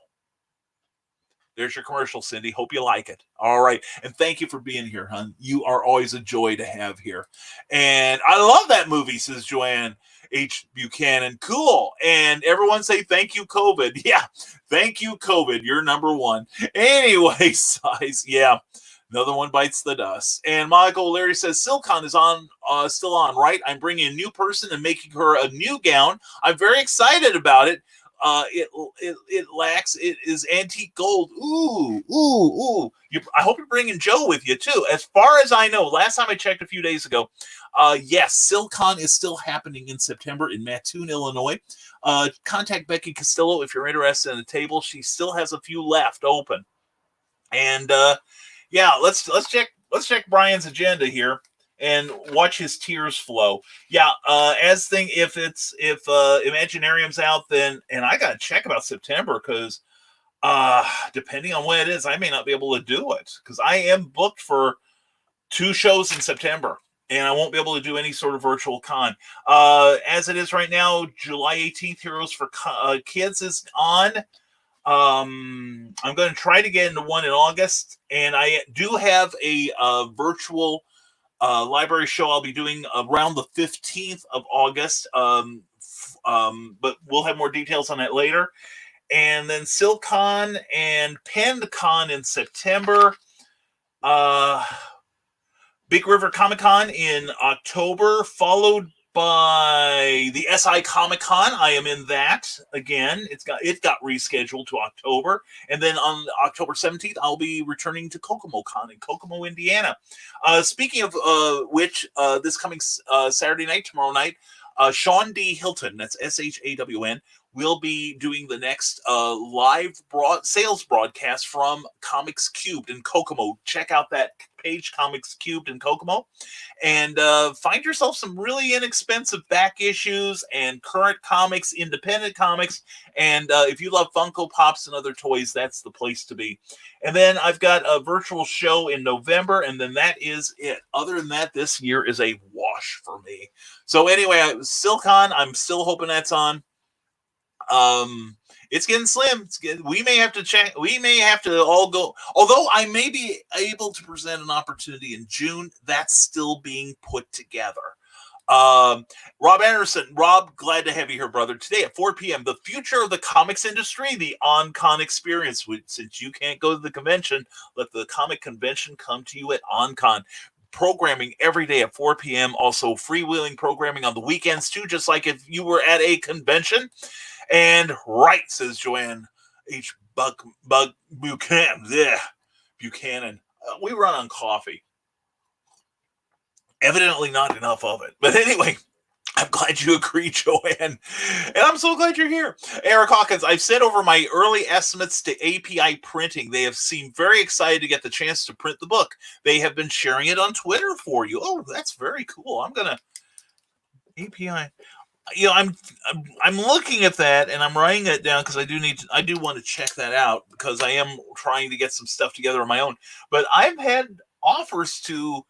There's your commercial, Cindy. Hope you like it. All right. And thank you for being here, hon. You are always a joy to have here. And I love that movie, says Joanne H. Buchanan. Cool. And everyone say thank you, COVID. Yeah. Thank you, COVID. You're number one. Anyway, size. Yeah. Another one bites the dust. And Monica O'Leary says, Silcon is on, still on, right? I'm bringing a new person and making her a new gown. I'm very excited about it. It is antique gold. Ooh. I hope you're bringing Joe with you too. As far as I know, last time I checked a few days ago, yes, Silcon is still happening in September in Mattoon, Illinois. Contact Becky Castillo if you're interested in the table. She still has a few left open. And yeah, let's check Brian's agenda here and watch his tears flow. Yeah, if Imaginarium's out, then and I gotta check about September because depending on when it is, I may not be able to do it because I am booked for 2 shows in September. And I won't be able to do any sort of virtual con. As it is right now, July 18th, Heroes for Kids is on. I'm going to try to get into one in August, and I do have a virtual library show I'll be doing around the 15th of August, but we'll have more details on that later. And then Silcon and PenCon in September. Big River Comic Con in October, followed by the SI Comic Con. I am in that again. It got rescheduled to October, and then on October 17th, I'll be returning to Kokomo Con in Kokomo, Indiana. Speaking of which, this coming Saturday night, tomorrow night, Sean D. Hilton, that's SHAWN, will be doing the next live sales broadcast from Comics Cubed in Kokomo. Check out that page, Comics Cubed in Kokomo, and find yourself some really inexpensive back issues and current comics, independent comics, and if you love Funko Pops and other toys, that's the place to be. And then I've got a virtual show in November, and then that is it. Other than that, this year is a wash for me. So anyway, Silcon, I'm still hoping that's on. It's getting slim. We may have to check. We may have to all go. Although I may be able to present an opportunity in June, that's still being put together. Rob Anderson, Rob, glad to have you here, brother. Today at 4 p.m., the future of the comics industry, the OnCon experience. Since you can't go to the convention, let the comic convention come to you at OnCon. Programming every day at 4 p.m. Also, freewheeling programming on the weekends too, just like if you were at a convention. And right, says Joanne H. Buchanan. Yeah, Buchanan. We run on coffee. Evidently not enough of it. But anyway, I'm glad you agree, Joanne. And I'm so glad you're here. Eric Hawkins, I've sent over my early estimates to API Printing. They have seemed very excited to get the chance to print the book. They have been sharing it on Twitter for you. Oh, that's very cool. I'm going to... API... I'm looking at that and I'm writing that down because I do want to check that out because I am trying to get some stuff together on my own. But I've had offers to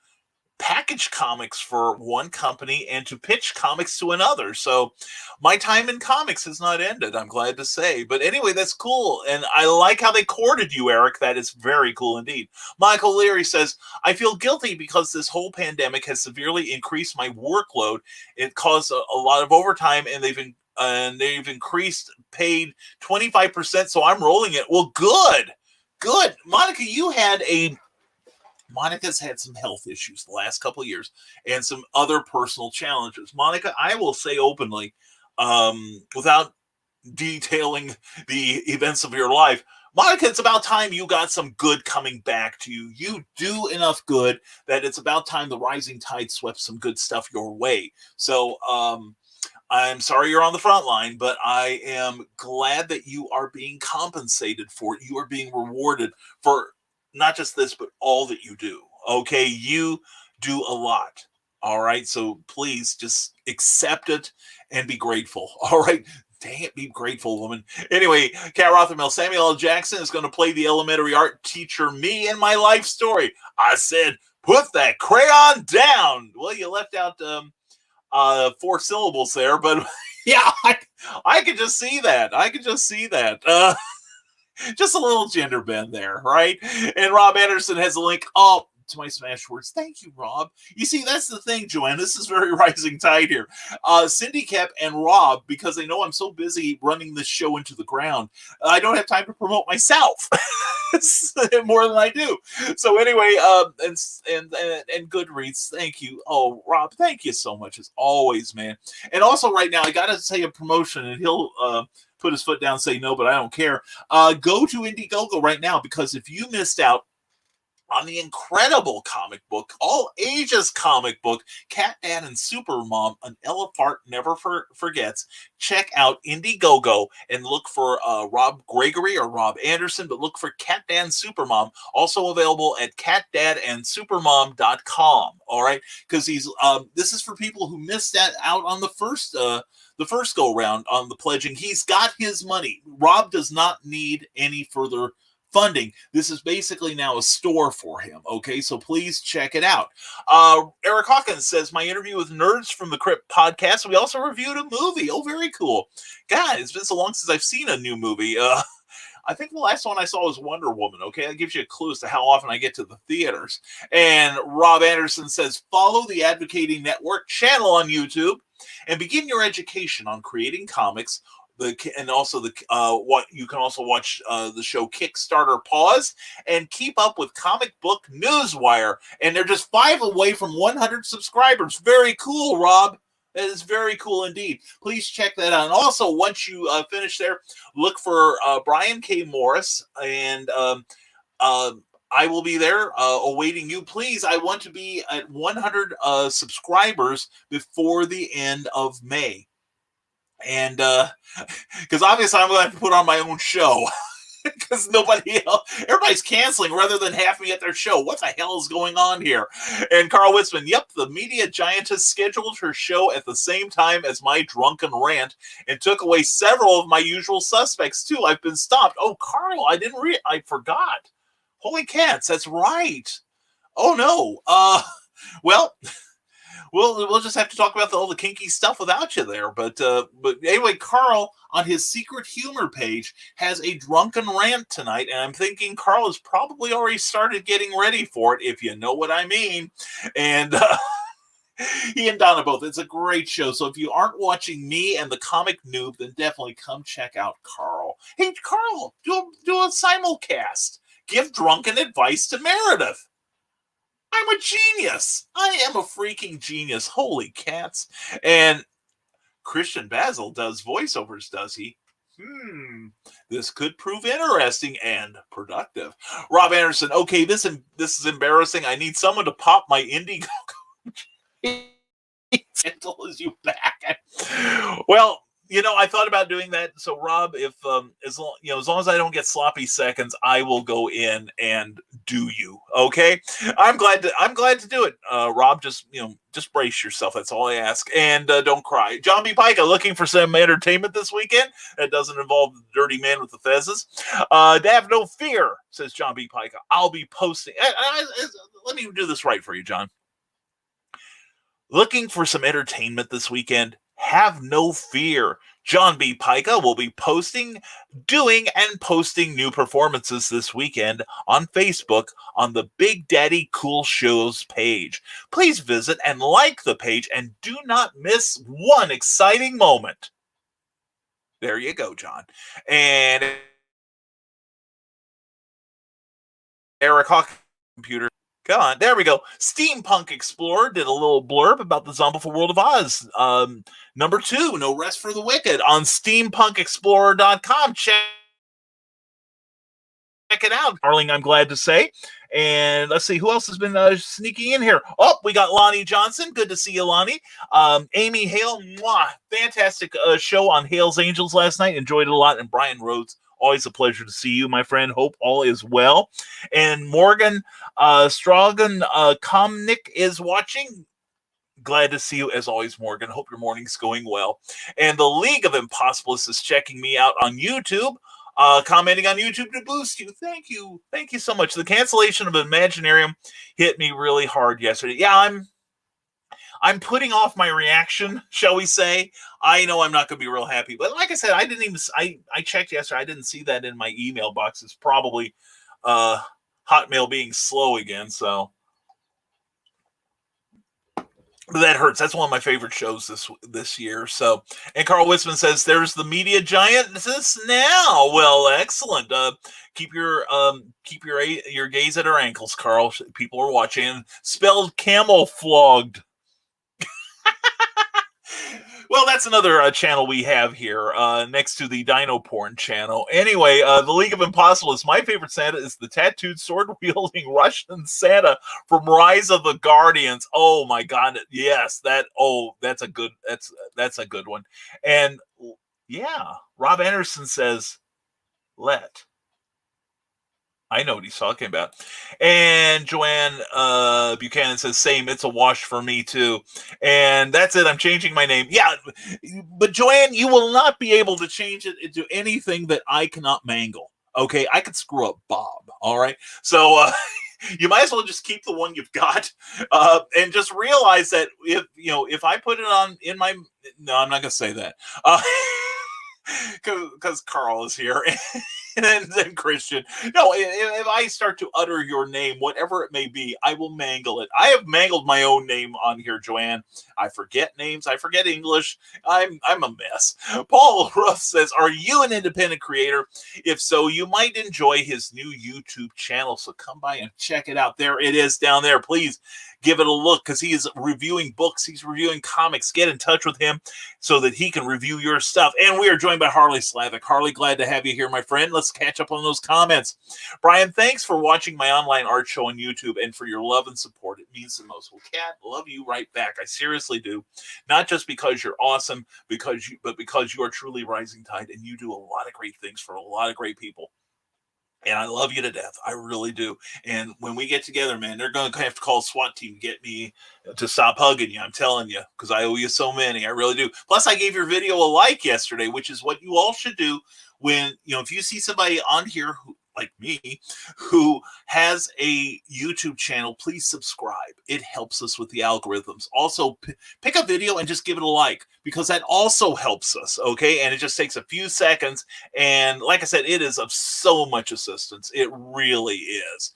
package comics for one company and to pitch comics to another. So my time in comics has not ended, I'm glad to say. But anyway, that's cool. And I like how they courted you, Eric. That is very cool indeed. Michael Leary says, I feel guilty because this whole pandemic has severely increased my workload. It caused a lot of overtime and they've increased paid 25%. So I'm rolling it. Well, good. Monica, Monica's had some health issues the last couple of years and some other personal challenges. Monica, I will say openly, without detailing the events of your life, Monica, it's about time you got some good coming back to you. You do enough good that it's about time the rising tide swept some good stuff your way. So I'm sorry you're on the front line, but I am glad that you are being compensated for it. You are being rewarded for not just this, but all that you do. Okay, you do a lot. All right, so please just accept it and be grateful. All right, dang it, be grateful, woman. Anyway, Kat Rothermel, Samuel L. Jackson is going to play the elementary art teacher me in my life story. I said, put that crayon down. Well, you left out 4 syllables there, but yeah, I could just see that. Just a little gender bend there, right? And Rob Anderson has a link. Oh, to my smash words. Thank you, Rob. You see, that's the thing, Joanne. This is very rising tide here. Cindy Kep and Rob, because they know I'm so busy running this show into the ground, I don't have time to promote myself more than I do. So anyway, and Goodreads, thank you. Oh, Rob, thank you so much as always, man. And also right now, I got to say a promotion, and he'll put his foot down and say no, but I don't care. Go to Indiegogo right now, because if you missed out on the incredible comic book, all ages comic book, Cat Dad and Supermom, An Ella Fart Never Forgets, check out Indiegogo and look for Rob Gregory or Rob Anderson, but look for Cat Dad and Supermom, also available at catdadandsupermom.com. All right, because he's this is for people who missed that out on the first go round on the pledging. He's got his money. Rob does not need any further funding. This is basically now a store for him. Okay, so please check it out. Eric Hawkins says, my interview with Nerds from the Crypt podcast. We also reviewed a movie. Oh, very cool. God, it's been so long since I've seen a new movie. I think the last one I saw was Wonder Woman. Okay, that gives you a clue as to how often I get to the theaters. And Rob Anderson says, follow the Advocating Network channel on YouTube and begin your education on creating comics. And also what you can also watch the show Kickstarter Pause and keep up with Comic Book Newswire. And they're just 5 away from 100 subscribers. Very cool, Rob. That is very cool indeed. Please check that out. And also, once you finish there, look for Brian K. Morris, and I will be there awaiting you. Please, I want to be at 100 subscribers before the end of May. And because obviously I'm going to have to put on my own show because everybody's canceling rather than have me at their show. What the hell is going on here? And Carl Witzman, yep, the media giantess scheduled her show at the same time as my drunken rant and took away several of my usual suspects too. I've been stopped. Oh, Carl, I forgot. Holy cats, that's right. Oh no. Well, we'll just have to talk about all the kinky stuff without you there. But anyway, Carl on his secret humor page has a drunken rant tonight, and I'm thinking Carl has probably already started getting ready for it, if you know what I mean. And he and Donna both. It's a great show. So if you aren't watching me and the Comic Noob, then definitely come check out Carl. Hey, Carl, do a simulcast. Give drunken advice to Meredith. I'm a genius. I am a freaking genius. Holy cats. And Christian Basil does voiceovers, does he? This could prove interesting and productive. Rob Anderson, okay, this is embarrassing. I need someone to pop my Indiegogo until is you back. Well, I thought about doing that. So, Rob, if as long as I don't get sloppy seconds, I will go in and do you. Okay, I'm glad to do it. Rob, just brace yourself. That's all I ask, and don't cry. John B. Pica looking for some entertainment this weekend that doesn't involve the dirty man with the fezzes. Have no fear, says John B. Pica. I'll be posting. Let me do this right for you, John. Looking for some entertainment this weekend? Have no fear. John B. Pica will be doing and posting new performances this weekend on Facebook on the Big Daddy Cool Shows page. Please visit and like the page and do not miss one exciting moment. There you go, John. And Eric Hawk computer. Come on, there we go. Steampunk Explorer did a little blurb about the Zombieful World of Oz. Number 2, No Rest for the Wicked on steampunkexplorer.com. Check it out, darling, I'm glad to say. And let's see, who else has been sneaking in here? Oh, we got Lonnie Johnson. Good to see you, Lonnie. Amy Hale, fantastic show on Hale's Angels last night. Enjoyed it a lot. And Brian Rhodes, always a pleasure to see you, my friend. Hope all is well. And Morgan Strogan Komnick is watching. Glad to see you as always, Morgan. Hope your morning's going well. And the League of Impossibilists is checking me out on YouTube, commenting on YouTube to boost you. Thank you. Thank you so much. The cancellation of Imaginarium hit me really hard yesterday. Yeah, I'm putting off my reaction, shall we say. I know I'm not going to be real happy. But like I said, I checked yesterday. I didn't see that in my email box. It's probably Hotmail being slow again. So That hurts. That's one of my favorite shows this year. So, and Carl Wisman says, "There's the media giantess now." Well, excellent. Keep your gaze at her ankles, Carl. People are watching. Spelled camouflaged. Well, that's another channel we have here next to the Dino Porn channel. Anyway, the League of Impossible is my favorite Santa is the tattooed sword-wielding Russian Santa from Rise of the Guardians. Oh my God, yes, that's a good one. And yeah, Rob Anderson says, "Let." I know what he's talking about. And Joanne Buchanan says, "Same, it's a wash for me too." And that's it. I'm changing my name. Yeah, but Joanne, you will not be able to change it into anything that I cannot mangle. Okay, I could screw up Bob. All right, so you might as well just keep the one you've got, and just realize that if I put it on in my no, I'm not gonna say that. Because Carl is here and then Christian. No, if I start to utter your name, whatever it may be, I will mangle it. I have mangled my own name on here, Joanne. I forget names. I forget English. I'm a mess. Paul Ruff says, "Are you an independent creator? If so, you might enjoy his new YouTube channel. So come by and check it out. There it is down there. Please give it a look because he is reviewing books. He's reviewing comics. Get in touch with him so that he can review your stuff." And we are joined by Harley Slavic. Harley, glad to have you here, my friend. Let's catch up on those comments. Brian, thanks for watching my online art show on YouTube and for your love and support. It means the most. Well, Kat, love you right back. I seriously do. Not just because you're awesome, but because you are truly rising tide and you do a lot of great things for a lot of great people. And I love you to death. I really do. And when we get together, man, they're going to have to call a SWAT team to get me to stop hugging you. I'm telling you, because I owe you so many. I really do. Plus, I gave your video a like yesterday, which is what you all should do when, if you see somebody on here like me, who has a YouTube channel, please subscribe. It helps us with the algorithms. Also, pick a video and just give it a like, because that also helps us, okay? And it just takes a few seconds. And like I said, it is of so much assistance. It really is.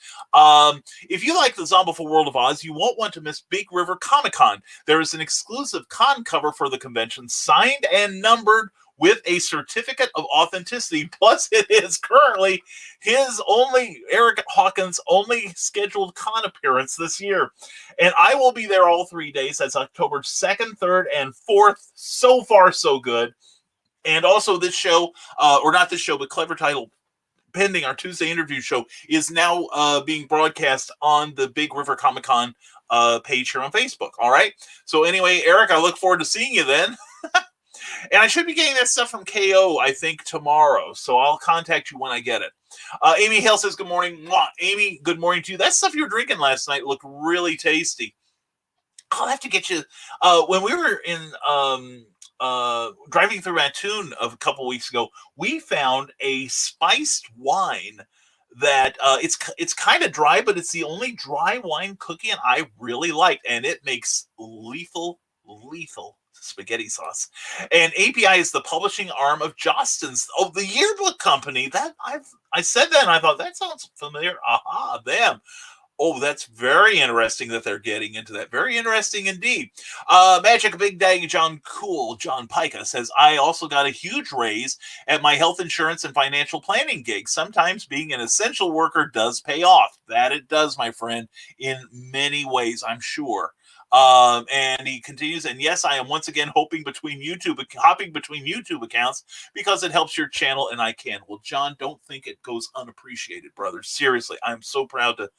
If you like the Zombieful World of Oz, you won't want to miss Big River Comic Con. There is an exclusive con cover for the convention, signed and numbered with a certificate of authenticity. Plus, it is currently Eric Hawkins' only scheduled con appearance this year. And I will be there all 3 days. That's October 2nd, 3rd, and 4th. So far, so good. And also this show, or not this show, but Clever Title Pending, our Tuesday interview show, is now being broadcast on the Big River Comic Con page here on Facebook. All right. So anyway, Eric, I look forward to seeing you then. And I should be getting that stuff from KO, I think, tomorrow. So I'll contact you when I get it. Amy Hale says, "Good morning." Mwah. Amy, good morning to you. That stuff you were drinking last night looked really tasty. I'll have to get you. When we were in driving through Mattoon a couple weeks ago, we found a spiced wine that it's kind of dry, but it's the only dry wine cookie, and I really liked, and it makes lethal spaghetti sauce. And API is the publishing arm of Jostens, the yearbook company. That I said that and I thought that sounds familiar. Aha, them. Oh, that's very interesting that they're getting into that. Very interesting indeed. Magic Big Daddy John Pica says, "I also got a huge raise at my health insurance and financial planning gig. Sometimes being an essential worker does pay off." That it does, my friend, in many ways, I'm sure. And he continues, "And yes, I am once again hopping between YouTube accounts because it helps your channel and I can." Well, John, don't think it goes unappreciated, brother. Seriously, I'm so proud to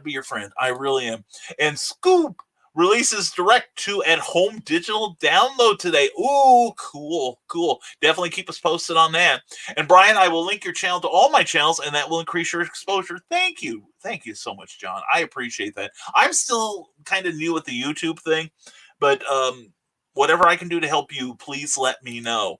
be your friend. I really am. And Scoop releases direct to at home digital download today. Ooh, cool. Definitely keep us posted on that. And Brian, I will link your channel to all my channels, and that will increase your exposure. Thank you so much, John. I appreciate that. I'm still kind of new at the YouTube thing, but whatever I can do to help you, please let me know.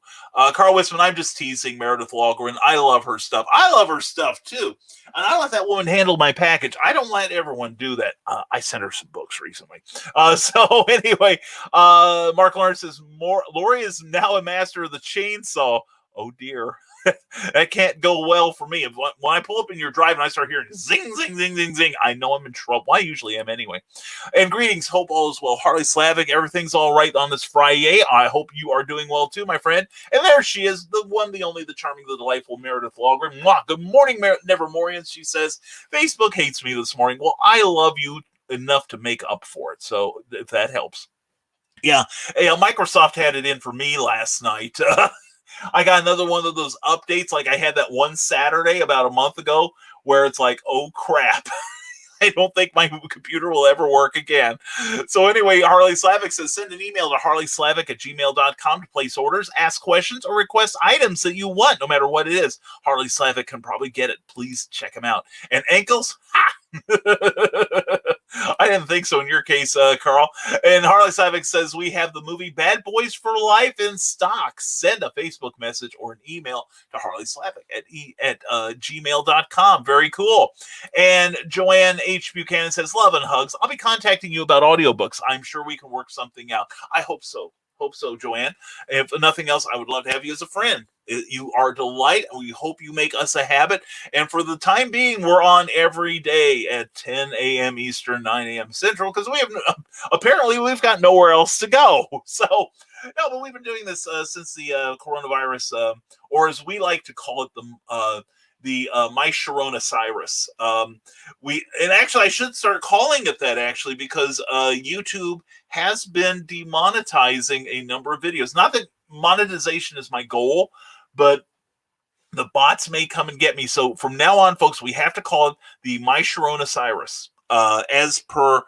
Carl Wisman, I'm just teasing Meredith Walgren. I love her stuff. I love her stuff too. And I let that woman handle my package. I don't let everyone do that. I sent her some books recently. So anyway, Mark Lawrence says, Lori is now a master of the chainsaw. Oh dear. That can't go well for me. When I pull up in your drive and I start hearing zing, zing, zing, zing, zing, I know I'm in trouble. I usually am anyway. And greetings. Hope all is well. Harley Slavic, everything's all right on this Fri-YAY. I hope you are doing well too, my friend. And there she is, the one, the only, the charming, the delightful Meredith Lawgren. Mwah. Good morning, Nevermorians. She says, Facebook hates me this morning. Well, I love you enough to make up for it. So if that helps. Yeah, Microsoft had it in for me last night. I got another one of those updates like I had that one Saturday about a month ago where it's like, oh crap. I don't think my computer will ever work again. So anyway, Harley Slavic says, send an email to harleyslavic@gmail.com to place orders, ask questions, or request items that you want, no matter what it is. Harley Slavic can probably get it. Please check him out. And ankles, ha! I didn't think so in your case, Carl. And Harley Slavic says, we have the movie Bad Boys for Life in stock. Send a Facebook message or an email to Harley Slavic at gmail.com. Very cool. And Joanne H. Buchanan says, love and hugs. I'll be contacting you about audiobooks. I'm sure we can work something out. I hope so. Hope so, Joanne. If nothing else, I would love to have you as a friend. You are a delight, and we hope you make us a habit. And for the time being, we're on every day at 10 a.m. Eastern, 9 a.m. Central, because apparently we've got nowhere else to go. So, no, but we've been doing this since the coronavirus, or as we like to call it, the My Sharona Cyrus. And actually I should start calling it that actually, because YouTube has been demonetizing a number of videos. Not that monetization is my goal, but the bots may come and get me. So from now on, folks, we have to call it the My Sharona Cyrus. As per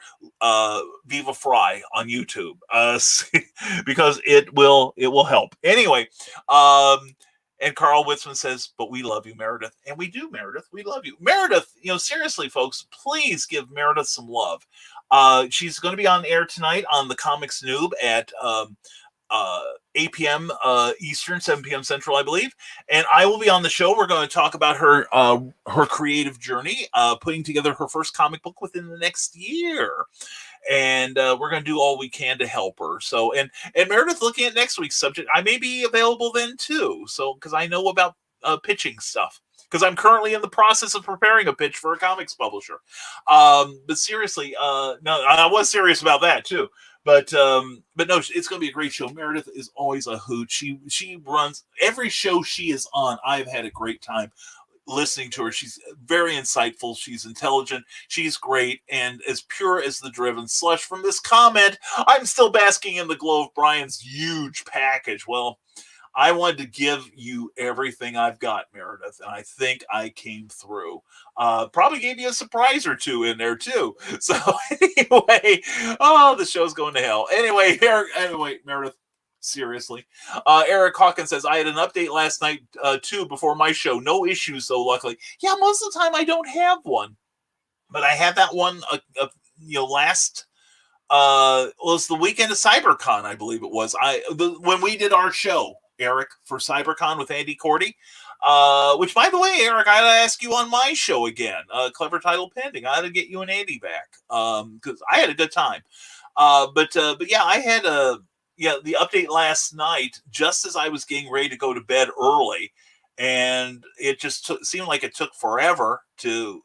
Viva Fri on YouTube, because it will help. Anyway, and Carl Witzman says, but we love you, Meredith. And we do, Meredith. We love you. Meredith, seriously, folks, please give Meredith some love. She's going to be on air tonight on the Comics Noob at 8 p.m. Eastern, 7 p.m. Central, I believe. And I will be on the show. We're going to talk about her creative journey, putting together her first comic book within the next year. And we're going to do all we can to help her. So, and Meredith, looking at next week's subject, I may be available then too. So, because I know about pitching stuff. Because I'm currently in the process of preparing a pitch for a comics publisher. But seriously, no, I was serious about that too. But no, it's going to be a great show. Meredith is always a hoot. She runs every show she is on. I've had a great time listening to her. She's very insightful. She's intelligent. She's great. And as pure as the driven slush. From this comment, I'm still basking in the glow of Brian's huge package. Well, I wanted to give you everything I've got, Meredith, and I think I came through. Probably gave you a surprise or two in there, too. So, anyway, the show's going to hell. Anyway, Meredith, seriously. Eric Hawkins says, I had an update last night, too, before my show. No issues, though, luckily. Yeah, most of the time I don't have one. But I had that one, last... it was the weekend of CyberCon, I believe it was. When we did our show, Eric, for CyberCon with Andy Cordy, which, by the way, Eric, I gotta ask you on my show again. Clever title pending. I gotta get you and Andy back because I had a good time. But yeah, I had the update last night just as I was getting ready to go to bed early, and it just seemed like it took forever to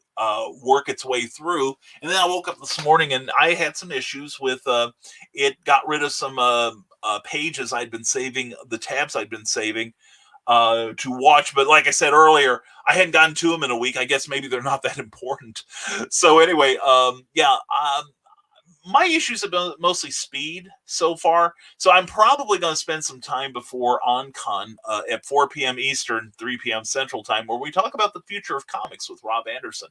work its way through. And then I woke up this morning and I had some issues with it got rid of some pages I'd been saving, the tabs I'd been saving to watch. But like I said earlier, I hadn't gotten to them in a week. I guess maybe they're not that important. So anyway, my issues have been mostly speed so far. So I'm probably going to spend some time before OnCon at 4 p.m. Eastern, 3 p.m. Central Time, where we talk about the future of comics with Rob Anderson.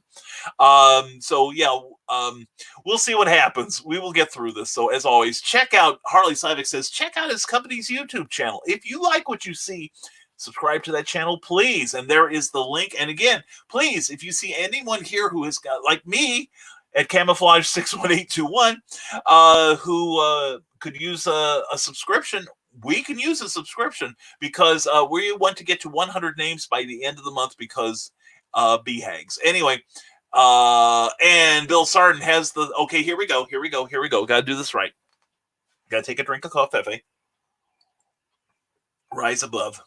We'll see what happens. We will get through this. So as always, check out, Harley Slavic says, check out his company's YouTube channel. If you like what you see, subscribe to that channel, please. And there is the link. And again, please, if you see anyone here who has got, like me, at Camouflage 61821, who could use a subscription, we can use a subscription because we want to get to 100 names by the end of the month because BHAGs. Anyway, and Bill Sarden has the, okay, here we go. Got to do this right. Got to take a drink of coffee. Rise above.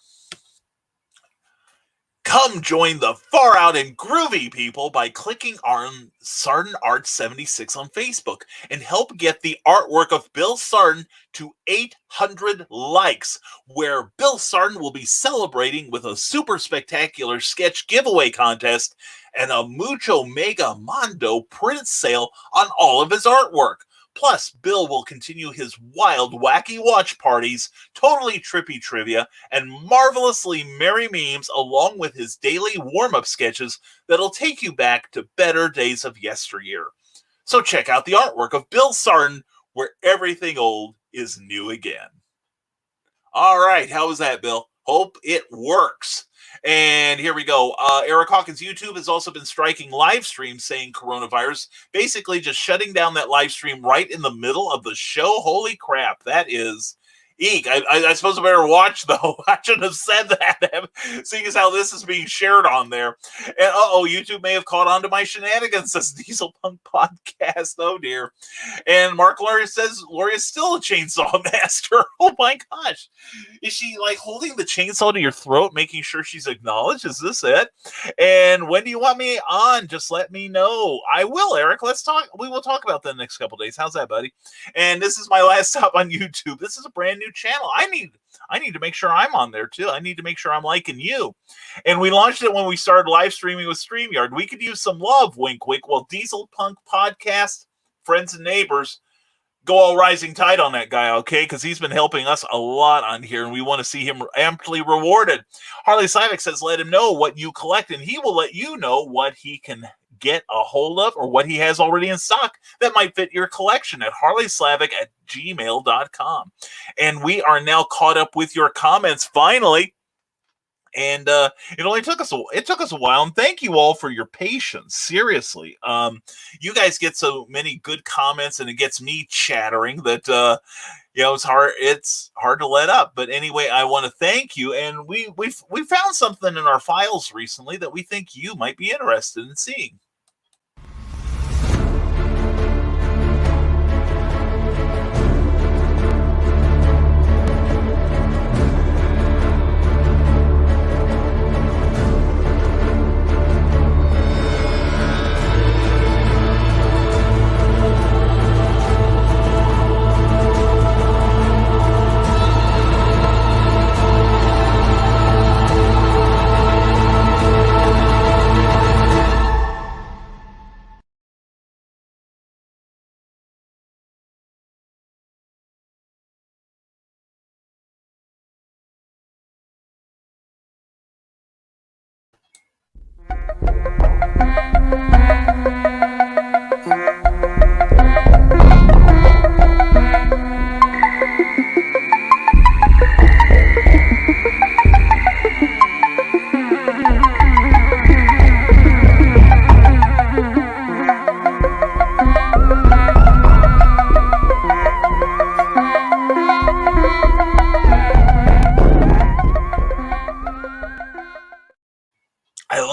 Come join the far out and groovy people by clicking on Sarden Art 76 on Facebook and help get the artwork of Bill Sarden to 800 likes, where Bill Sarden will be celebrating with a super spectacular sketch giveaway contest and a Mucho Mega Mondo print sale on all of his artwork. Plus, Bill will continue his wild, wacky watch parties, totally trippy trivia, and marvelously merry memes, along with his daily warm-up sketches that'll take you back to better days of yesteryear. So check out the artwork of Bill Sarden, where everything old is new again. All right, how was that, Bill? Hope it works. And here we go. Eric Hawkins' YouTube has also been striking live streams saying coronavirus, basically just shutting down that live stream right in the middle of the show. Holy crap, that is eek. I suppose I better watch, though. I shouldn't have said that, seeing as how this is being shared on there. And YouTube may have caught on to my shenanigans, says Diesel Punk Podcast. Oh, dear. And Mark Laurie says Lauria's still a chainsaw master. Oh, my gosh. Is she like holding the chainsaw to your throat, making sure she's acknowledged? Is this it? And when do you want me on? Just let me know. I will, Eric. Let's talk. We will talk about that in the next couple days. How's that, buddy? And this is my last stop on YouTube. This is a brand new channel. I need to make sure I'm on there too. I need to make sure I'm liking you. And we launched it when we started live streaming with StreamYard. We could use some love, wink, wink. Well, Diesel Punk Podcast, friends and neighbors, go all rising tide on that guy, okay? Because he's been helping us a lot on here, and we want to see him amply rewarded. Harley Sivik says, let him know what you collect, and he will let you know what he can get a hold of or what he has already in stock that might fit your collection at harleyslavik@gmail.com. And we are now caught up with your comments, finally. And it only took us a while, and thank you all for your patience. Seriously, you guys get so many good comments, and it gets me chattering that it's hard to let up. But anyway, I want to thank you, and we found something in our files recently that we think you might be interested in seeing.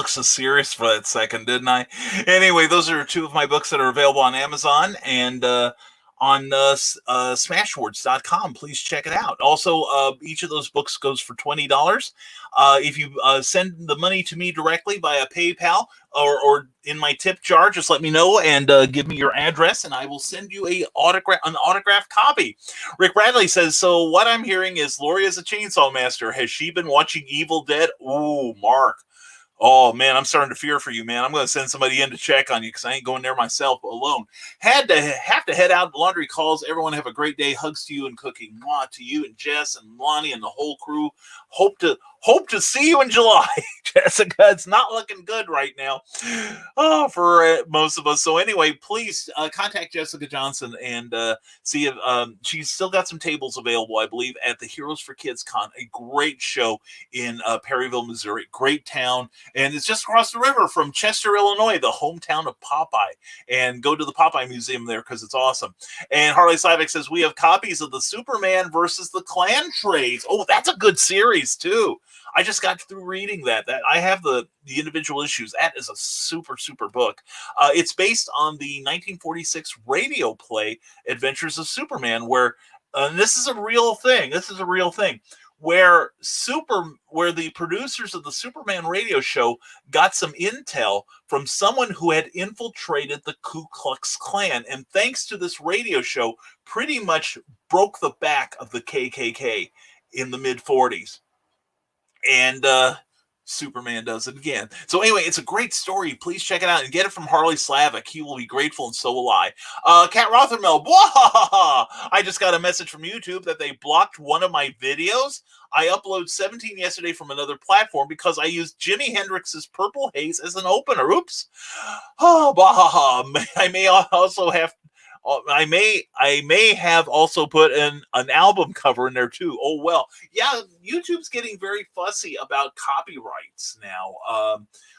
So serious for that second, didn't I? Anyway, those are two of my books that are available on Amazon and on smashwords.com. Please check it out. Also, each of those books goes for $20. If you send the money to me directly via PayPal or in my tip jar, just let me know and give me your address, and I will send you an autographed copy. Rick Bradley says, so what I'm hearing is Lori is a chainsaw master. Has she been watching Evil Dead? Ooh, Mark. Oh, man, I'm starting to fear for you, man. I'm going to send somebody in to check on you because I ain't going there myself alone. Have to head out. Laundry calls. Everyone have a great day. Hugs to you and cooking. Mwah to you and Jess and Lonnie and the whole crew. Hope to see you in July. Jessica, it's not looking good right now for most of us. So anyway, please contact Jessica Johnson and see if she's still got some tables available, I believe, at the Heroes for Kids Con, a great show in Perryville, Missouri. Great town. And it's just across the river from Chester, Illinois, the hometown of Popeye. And go to the Popeye Museum there because it's awesome. And Harley Sivik says, we have copies of the Superman versus the Clan trades. Oh, that's a good series, too. I just got through reading that I have the individual issues. That is a super, super book. It's based on the 1946 radio play Adventures of Superman, where this is a real thing. where the producers of the Superman radio show got some intel from someone who had infiltrated the Ku Klux Klan, and thanks to this radio show, pretty much broke the back of the KKK in the mid-40s. And Superman does it again. So anyway, it's a great story. Please check it out and get it from Harley Slavic. He will be grateful, and so will I. Kat Rothermel, I just got a message from YouTube that they blocked one of my videos. I uploaded 17 yesterday from another platform because I used Jimi Hendrix's Purple Haze as an opener. Oops. I may also have I may have also put in an album cover in there too. Oh well, yeah. YouTube's getting very fussy about copyrights now.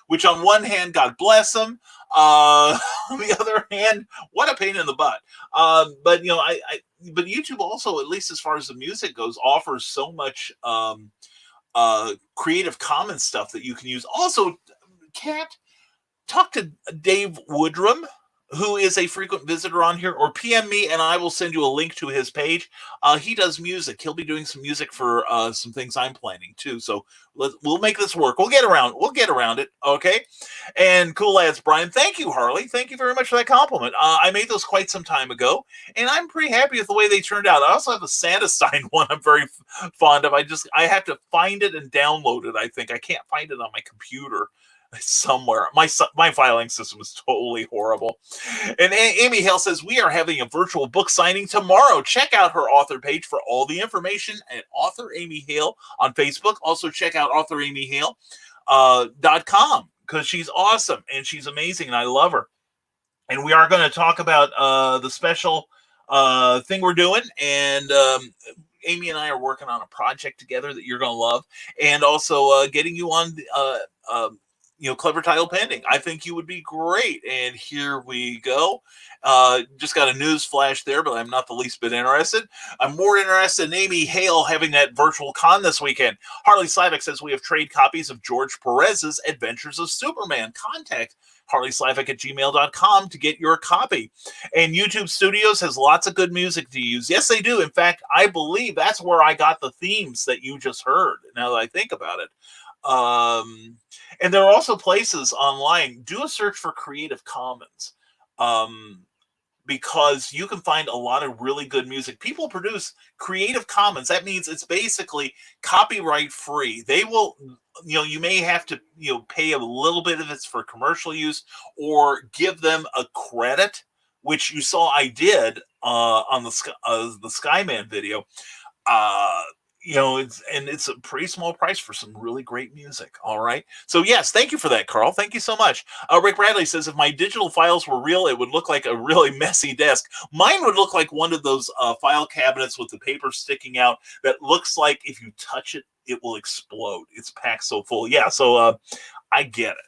Which on one hand, God bless them. On the other hand, what a pain in the butt. But you know, but YouTube also, at least as far as the music goes, offers so much Creative Commons stuff that you can use. Also, Kat, talk to Dave Woodrum, who is a frequent visitor on here, or PM me and I will send you a link to his page. He does music. He'll be doing some music for some things I'm planning too. So we'll make this work. We'll get around it. Okay. And cool lads, Brian. Thank you, Harley. Thank you very much for that compliment. I made those quite some time ago, and I'm pretty happy with the way they turned out. I also have a Santa Stein one I'm very fond of. I have to find it and download it. I think I can't find it on my computer somewhere. My filing system is totally horrible. And Amy Hale says, we are having a virtual book signing tomorrow. Check out her author page for all the information at Author Amy Hale on Facebook. Also check out authoramyhale.com because she's awesome and she's amazing and I love her. And we are going to talk about the special thing we're doing, and Amy and I are working on a project together that you're going to love, and also getting you on Clever Title Pending. I think you would be great. And here we go. Just got a news flash there, but I'm not the least bit interested. I'm more interested in Amy Hale having that virtual con this weekend. Harley Slavic says we have trade copies of George Perez's Adventures of Superman. Contact harleyslavic@gmail.com to get your copy. And YouTube Studios has lots of good music to use. Yes, they do. In fact, I believe that's where I got the themes that you just heard, now that I think about it. And there are also places online. Do a search for Creative Commons, because you can find a lot of really good music. People produce Creative Commons. That means it's basically copyright free. They will, you may have to, pay a little bit of it for commercial use or give them a credit, which you saw I did on the Skyman video. It's a pretty small price for some really great music. All right. So yes, thank you for that, Carl. Thank you so much. Rick Bradley says, if my digital files were real, it would look like a really messy desk. Mine would look like one of those file cabinets with the paper sticking out that looks like if you touch it, it will explode. It's packed so full. Yeah. So I get it.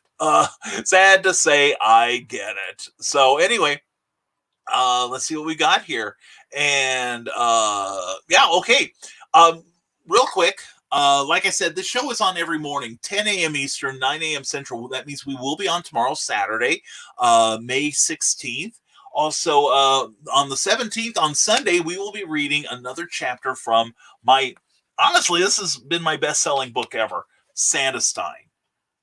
Sad to say, I get it. So anyway, let's see what we got here. And okay. Real quick, like I said, the show is on every morning, 10 a.m. Eastern, 9 a.m. Central. That means we will be on tomorrow, Saturday, May 16th. Also, on the 17th, on Sunday, we will be reading another chapter from honestly, this has been my best-selling book ever, Santa Stein.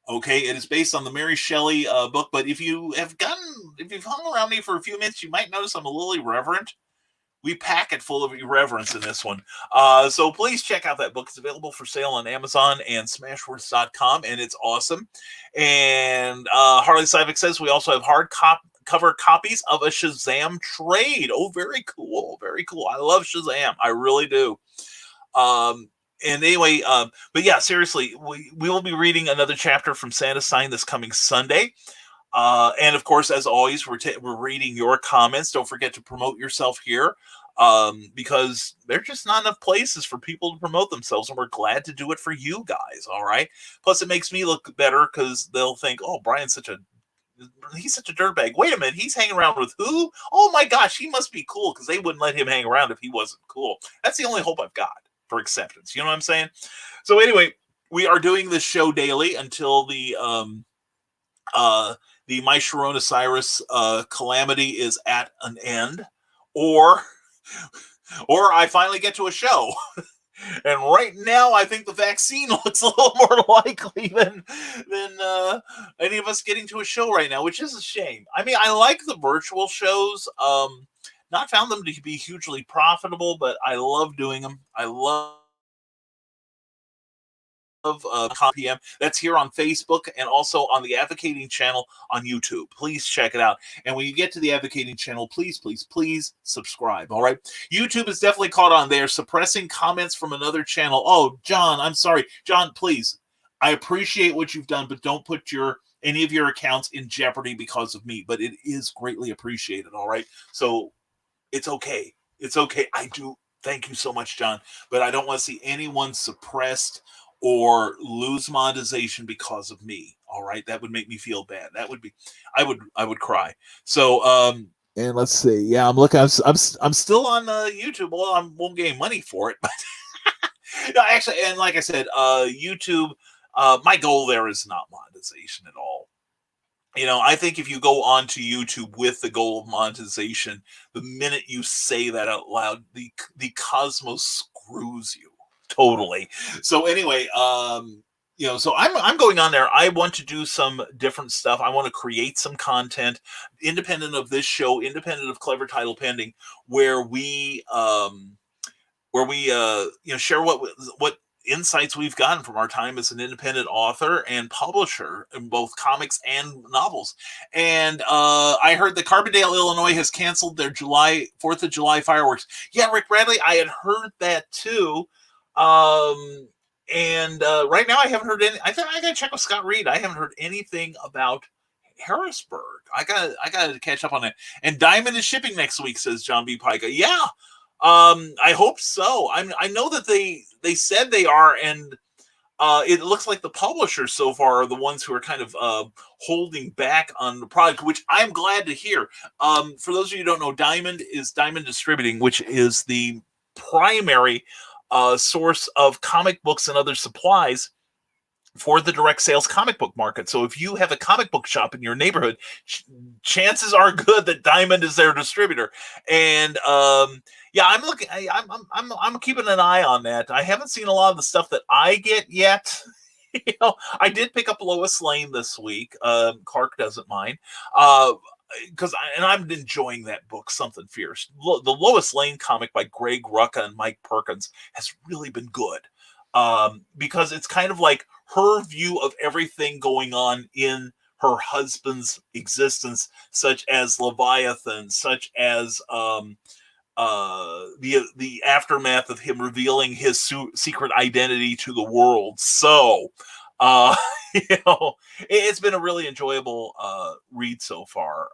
Okay, it is based on the Mary Shelley book, but if you've hung around me for a few minutes, you might notice I'm a little irreverent. We pack it full of irreverence in this one. So please check out that book. It's available for sale on Amazon and Smashwords.com, and it's awesome. And Harley Slavic says we also have hardcover copies of a Shazam trade. Oh, very cool. Very cool. I love Shazam. I really do. And anyway, but yeah, seriously, we will be reading another chapter from Santa Stein this coming Sunday. And of course, as always, we're reading your comments. Don't forget to promote yourself here, because there's just not enough places for people to promote themselves, and we're glad to do it for you guys. All right. Plus, it makes me look better because they'll think, "Oh, Brian's such a dirtbag. Wait a minute, he's hanging around with who? Oh my gosh, he must be cool because they wouldn't let him hang around if he wasn't cool." That's the only hope I've got for acceptance. You know what I'm saying? So anyway, we are doing this show daily until the My Sharona Cyrus calamity is at an end, or I finally get to a show. And right now, I think the vaccine looks a little more likely than any of us getting to a show right now, which is a shame. I mean, I like the virtual shows. Not found them to be hugely profitable, but I love doing them. I love PM. That's here on Facebook and also on the Advocating channel on YouTube. Please check it out. And when you get to the Advocating channel, please, please, please subscribe. All right. YouTube is definitely caught on there, suppressing comments from another channel. Oh, John, I'm sorry. John, please. I appreciate what you've done, but don't put any of your accounts in jeopardy because of me. But it is greatly appreciated. All right. So it's okay. It's okay. I do. Thank you so much, John. But I don't want to see anyone suppressed or lose monetization because of me. All right, that would make me feel bad. That would be, I would cry. So, and let's see. Yeah, I'm looking. I'm still on YouTube. Well, I won't gain money for it, but no, actually, and like I said, YouTube. My goal there is not monetization at all. I think if you go onto YouTube with the goal of monetization, the minute you say that out loud, the cosmos screws you totally. So anyway, so I'm going on there. I want to do some different stuff. I want to create some content independent of this show, independent of Clever Title Pending, where we share what insights we've gotten from our time as an independent author and publisher in both comics and novels. And I heard that Carbondale, Illinois has canceled their 4th of July fireworks. Yeah, Rick Bradley, I had heard that too. And right now I haven't heard any. I think I gotta check with Scott Reed. I haven't heard anything about Harrisburg. I gotta catch up on that. And Diamond is shipping next week, says John B. Pica. Yeah. I hope so. I know that they said they are, and it looks like the publishers so far are the ones who are kind of holding back on the product, which I'm glad to hear. For those of you who don't know, Diamond is Diamond Distributing, which is the primary source of comic books and other supplies for the direct sales comic book market. So if you have a comic book shop in your neighborhood, chances are good that Diamond is their distributor. And I'm looking. I'm keeping an eye on that. I haven't seen a lot of the stuff that I get yet. I did pick up Lois Lane this week. Clark doesn't mind. I'm enjoying that book, Something Fierce. The Lois Lane comic by Greg Rucka and Mike Perkins has really been good. Because it's kind of like her view of everything going on in her husband's existence, such as Leviathan, such as the aftermath of him revealing his secret identity to the world. So, it's been a really enjoyable read so far.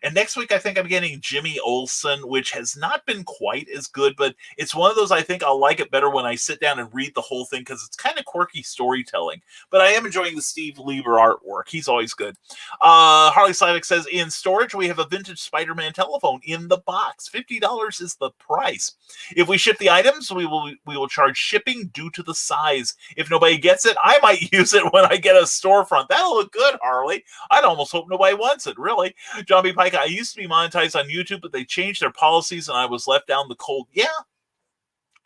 And next week, I think I'm getting Jimmy Olsen, which has not been quite as good, but it's one of those I think I'll like it better when I sit down and read the whole thing because it's kind of quirky storytelling. But I am enjoying the Steve Lieber artwork. He's always good. Harley Slavic says, in storage, we have a vintage Spider-Man telephone in the box. $50 is the price. If we ship the items, we will charge shipping due to the size. If nobody gets it, I might use it when I get a storefront. That'll look good, Harley. I'd almost hope nobody wants it, really. John B. Pike, I used to be monetized on YouTube, but they changed their policies and I was left down the cold. Yeah,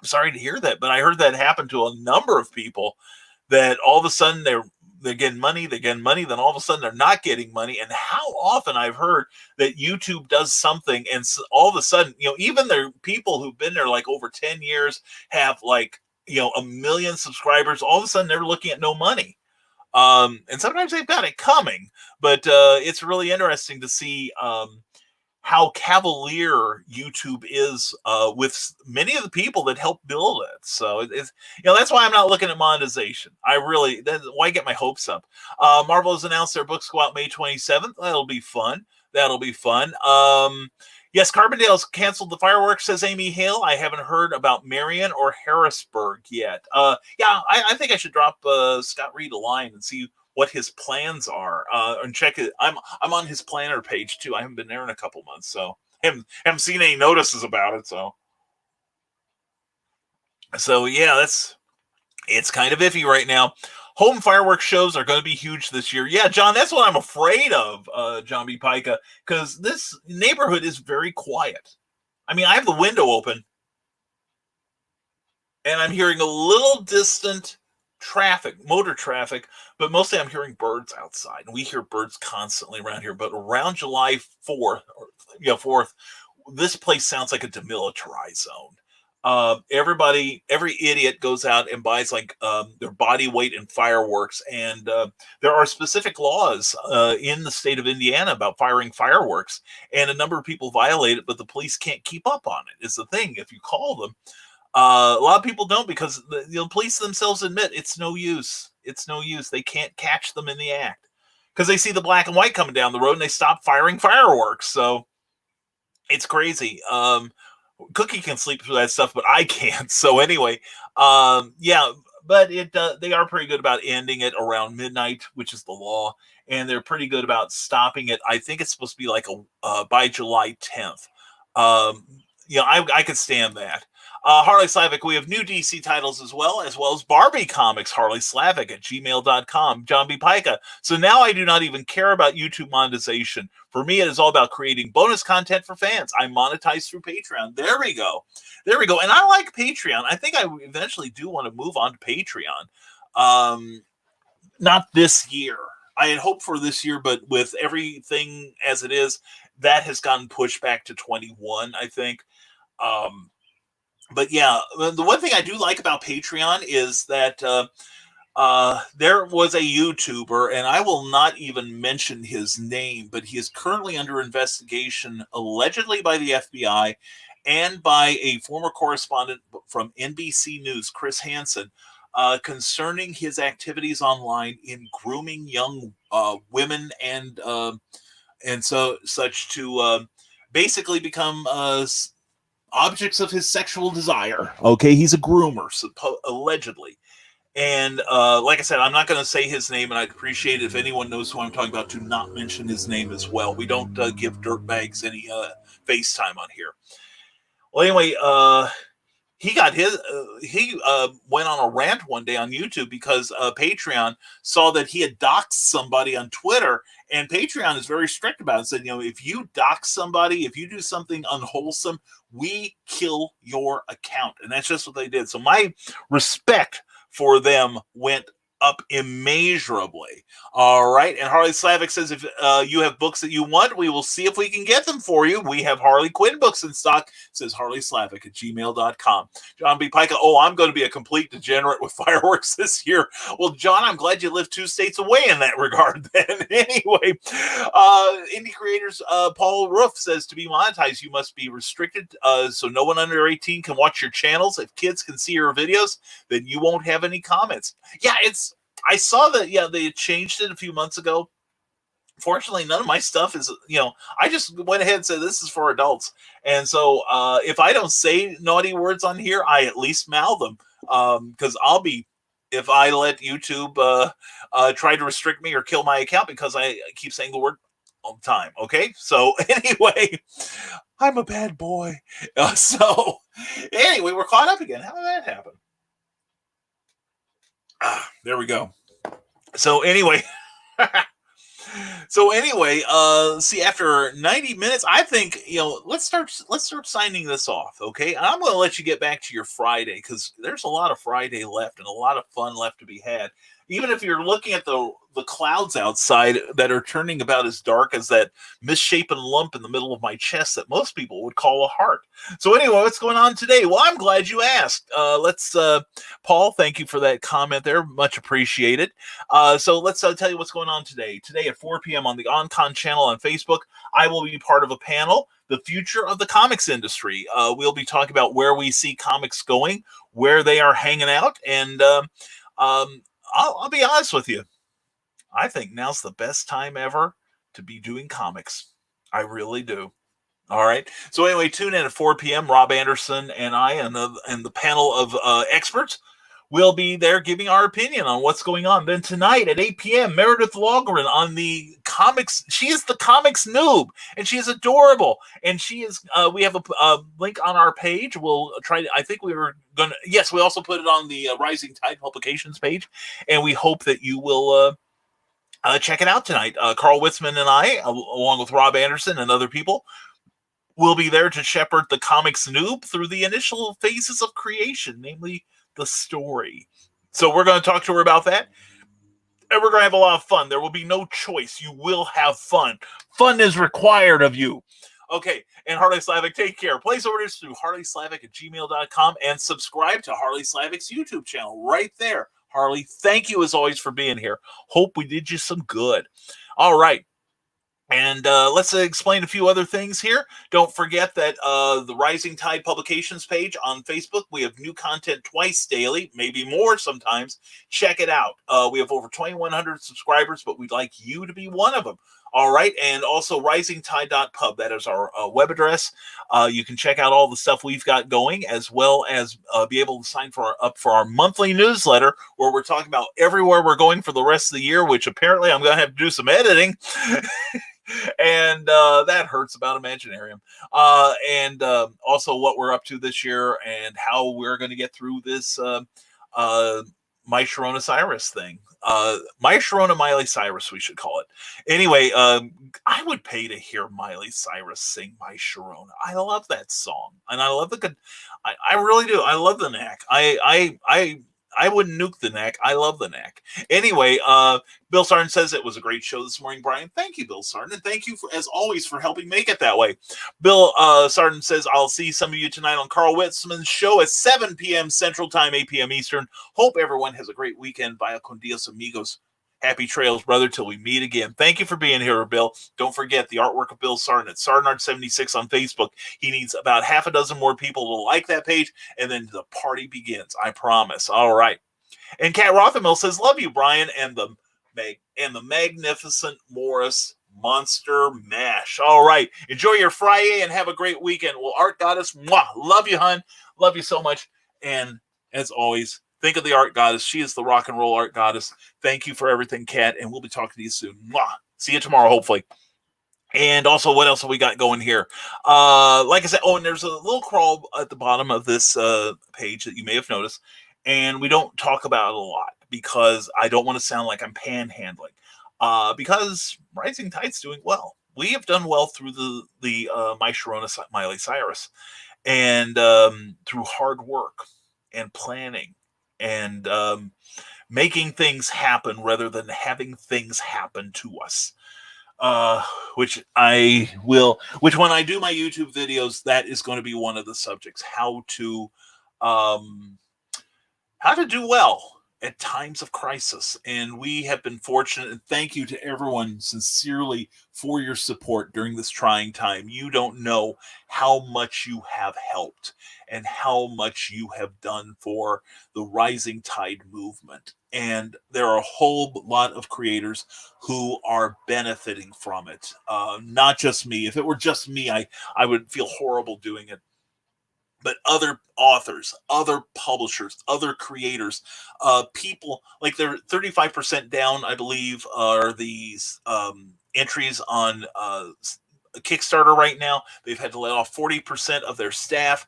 I'm sorry to hear that, but I heard that happen to a number of people, that all of a sudden they're getting money, then all of a sudden they're not getting money. And how often I've heard that YouTube does something and all of a sudden, even their people who've been there like over 10 years have like, 1 million subscribers, all of a sudden they're looking at no money. And sometimes they've got it coming, but it's really interesting to see how cavalier YouTube is with many of the people that help build it. So it's that's why I'm not looking at monetization. Why get my hopes up? Marvel has announced their books go out May 27th. That'll be fun. Yes, Carbondale's canceled the fireworks, says Amy Hale. I haven't heard about Marion or Harrisburg yet. I think I should drop Scott Reed a line and see what his plans are and check it. I'm on his planner page too. I haven't been there in a couple months, so haven't seen any notices about it. So yeah, it's kind of iffy right now. Home fireworks shows are going to be huge this year. Yeah, John, that's what I'm afraid of, John B. Pica, because this neighborhood is very quiet. I mean, I have the window open. and I'm hearing a little distant motor traffic, but mostly I'm hearing birds outside. And we hear birds constantly around here. But around July 4th, 4th, this place sounds like a demilitarized zone. Every idiot goes out and buys like their body weight in fireworks, and there are specific laws in the state of Indiana about firing fireworks, and a number of people violate it, but the police can't keep up on it. Is the thing. If you call them, a lot of people don't, because the police themselves admit it's no use. It's no use. They can't catch them in the act because they see the black and white coming down the road and they stop firing fireworks. So it's crazy. Cookie can sleep through that stuff, but I can't. So anyway, yeah, but they are pretty good about ending it around midnight, which is the law, and they're pretty good about stopping it. I think it's supposed to be like by July 10th. I could stand that. Harley Slavic, we have new DC titles as well as Barbie comics, harleyslavic at gmail.com. John B. Pica. So now I do not even care about YouTube monetization. For me, it is all about creating bonus content for fans. I monetize through Patreon. There we go. And I like Patreon. I think I eventually do want to move on to Patreon. Not this year. I had hoped for this year, but with everything as it is, that has gotten pushed back to 21, I think. But yeah, the one thing I do like about Patreon is that there was a YouTuber, and I will not even mention his name, but he is currently under investigation, allegedly by the FBI and by a former correspondent from NBC News, Chris Hansen, concerning his activities online in grooming young women and such to basically become objects of his sexual desire. Okay, he's a groomer, allegedly. And like I said, I'm not going to say his name, and I'd appreciate it if anyone knows who I'm talking about to not mention his name as well. We don't give dirtbags any FaceTime on here. Well, anyway, he went on a rant one day on YouTube because Patreon saw that he had doxed somebody on Twitter, and Patreon is very strict about it. Said, if you dox somebody, if you do something unwholesome, we kill your account. And that's just what they did. So my respect for them went up immeasurably. All right. And Harley Slavic says, if you have books that you want, we will see if we can get them for you. We have Harley Quinn books in stock, says harleyslavic at gmail.com. John B. Pica, I'm going to be a complete degenerate with fireworks this year. Well, John, I'm glad you live 2 states away in that regard then. Anyway, indie creators, Paul Roof says, to be monetized, you must be restricted so no one under 18 can watch your channels. If kids can see your videos, then you won't have any comments. Yeah, I saw that, they changed it a few months ago. Fortunately, none of my stuff is, I just went ahead and said this is for adults. And so if I don't say naughty words on here, I at least mouth them. Because if I let YouTube try to restrict me or kill my account because I keep saying the word all the time. Okay. So anyway, I'm a bad boy. So anyway, we're caught up again. How did that happen? There we go. So anyway, see, after 90 minutes, I think, let's start signing this off. Okay. And I'm going to let you get back to your Friday, because there's a lot of Friday left and a lot of fun left to be had. Even if you're looking at the clouds outside that are turning about as dark as that misshapen lump in the middle of my chest that most people would call a heart. So anyway, what's going on today? Well, I'm glad you asked. Paul, thank you for that comment there. Much appreciated. So let's tell you what's going on today. Today at 4 p.m. on the OnCon channel on Facebook, I will be part of a panel, The Future of the Comics Industry. We'll be talking about where we see comics going, where they are hanging out, and I'll be honest with you. I think now's the best time ever to be doing comics. I really do. All right. So anyway, tune in at 4 p.m. Rob Anderson and I and the panel of experts will be there giving our opinion on what's going on. Then tonight at 8 p.m., Meredith Logren on the comics. She is the comics noob, and she is adorable. And she is. We have a link on our page. We'll try. I think we were going to. Yes, we also put it on the Rising Tide Publications page, and we hope that you will check it out tonight. Carl Witzman and I, along with Rob Anderson and other people, will be there to shepherd the comics noob through the initial phases of creation, namely the story. So we're going to talk to her about that. And we're going to have a lot of fun. There will be no choice. You will have fun. Fun is required of you. Okay, and Harley Slavic, take care. Place orders through harleyslavic@gmail.com and subscribe to Harley Slavic's YouTube channel right there. Harley, thank you as always for being here. Hope we did you some good. All right. And let's explain a few other things here. Don't forget that the Rising Tide Publications page on Facebook, we have new content twice daily, maybe more sometimes. Check it out. We have over 2,100 subscribers, but we'd like you to be one of them. All right. And also risingtide.pub. That is our web address. You can check out all the stuff we've got going, as well as be able to sign up for our monthly newsletter, where we're talking about everywhere we're going for the rest of the year, which apparently I'm going to have to do some editing. And that hurts about Imaginarium. And also what we're up to this year and how we're going to get through this My Sharona Cyrus thing. My Sharona Miley Cyrus, we should call it. Anyway, I would pay to hear Miley Cyrus sing My Sharona. I love that song. And I love the good. I really do. I love the knack. I wouldn't nuke the knack. I love the knack. Anyway, Bill Sarton says it was a great show this morning, Brian. Thank you, Bill Sarton. And thank you, as always, for helping make it that way. Bill Sarton says, I'll see some of you tonight on Carl Witzman's show at 7 p.m. Central Time, 8 p.m. Eastern. Hope everyone has a great weekend. Vaya con Dios, amigos. Happy trails, brother, till we meet again. Thank you for being here, Bill. Don't forget the artwork of Bill Sarton at Sartonart76 on Facebook. He needs about half a dozen more people to like that page, and then the party begins. I promise. All right. And Kat Rothermill says, love you, Brian, and the magnificent Morris Monster Mash. All right. Enjoy your Fri-YAY and have a great weekend. Well, Art Goddess, mwah, love you, hun. Love you so much. And as always, think of the Art Goddess. She is the rock and roll Art Goddess. Thank you for everything, Kat, and we'll be talking to you soon. Mwah. See you tomorrow, hopefully. And also, what else have we got going here? Like I said, and there's a little crawl at the bottom of this page that you may have noticed, and we don't talk about it a lot because I don't want to sound like I'm panhandling. Because Rising Tide's doing well. We have done well through the My Sharona Miley Cyrus, and through hard work and planning and making things happen rather than having things happen to us. Which when I do my YouTube videos, that is going to be one of the subjects, how to do well at times of crisis. And we have been fortunate, and thank you to everyone sincerely for your support during this trying time. You don't know how much you have helped and how much you have done for the Rising Tide movement. And there are a whole lot of creators who are benefiting from it. Not just me. If it were just me, I would feel horrible doing it. But other authors, other publishers, other creators, people, like they're 35% down, I believe, are these entries on Kickstarter right now. They've had to lay off 40% of their staff.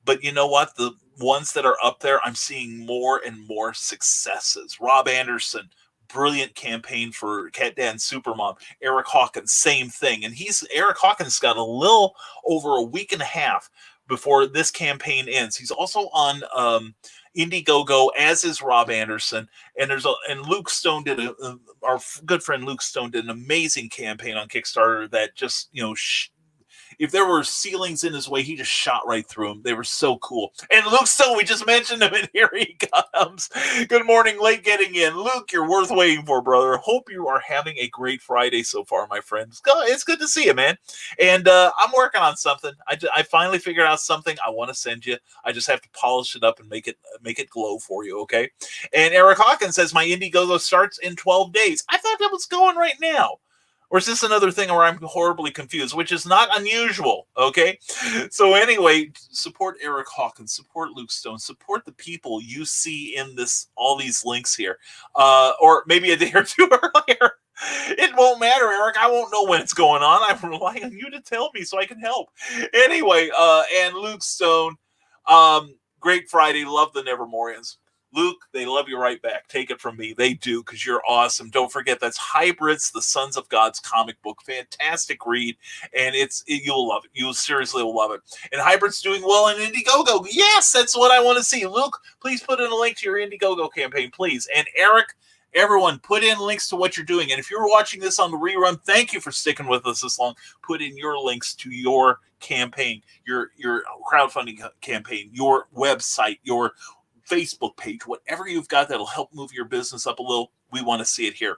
But you know what? The ones that are up there, I'm seeing more and more successes. Rob Anderson, brilliant campaign for Cat Dan Supermom. Eric Hawkins, same thing. And Eric Hawkins got a little over a week and a half before this campaign ends. He's also on Indiegogo, as is Rob Anderson. And Luke Stone did our good friend Luke Stone did an amazing campaign on Kickstarter that just, if there were ceilings in his way, he just shot right through them. They were so cool. And Luke Stone, we just mentioned him, and here he comes. Good morning, late getting in. Luke, you're worth waiting for, brother. Hope you are having a great Friday so far, my friend. It's good to see you, man. And I'm working on something. I finally figured out something I want to send you. I just have to polish it up and make it glow for you, okay? And Eric Hawkins says, my Indiegogo starts in 12 days. I thought that was going right now. Or is this another thing where I'm horribly confused, which is not unusual, okay? So anyway, support Eric Hawkins, support Luke Stone, support the people you see in all these links here. Or maybe a day or two earlier. It won't matter, Eric. I won't know when it's going on. I'm relying on you to tell me so I can help. Anyway, and Luke Stone, great Friday. Love the Nevermorians. Luke, they love you right back. Take it from me. They do, because you're awesome. Don't forget, that's Hybrids, the Sons of God's comic book. Fantastic read, and you'll love it. You seriously will love it. And Hybrids doing well in Indiegogo. Yes, that's what I want to see. Luke, please put in a link to your Indiegogo campaign, please. And Eric, everyone, put in links to what you're doing. And if you're watching this on the rerun, thank you for sticking with us this long. Put in your links to your campaign, your crowdfunding campaign, your website, your Facebook page, whatever you've got that'll help move your business up a little. We want to see it here.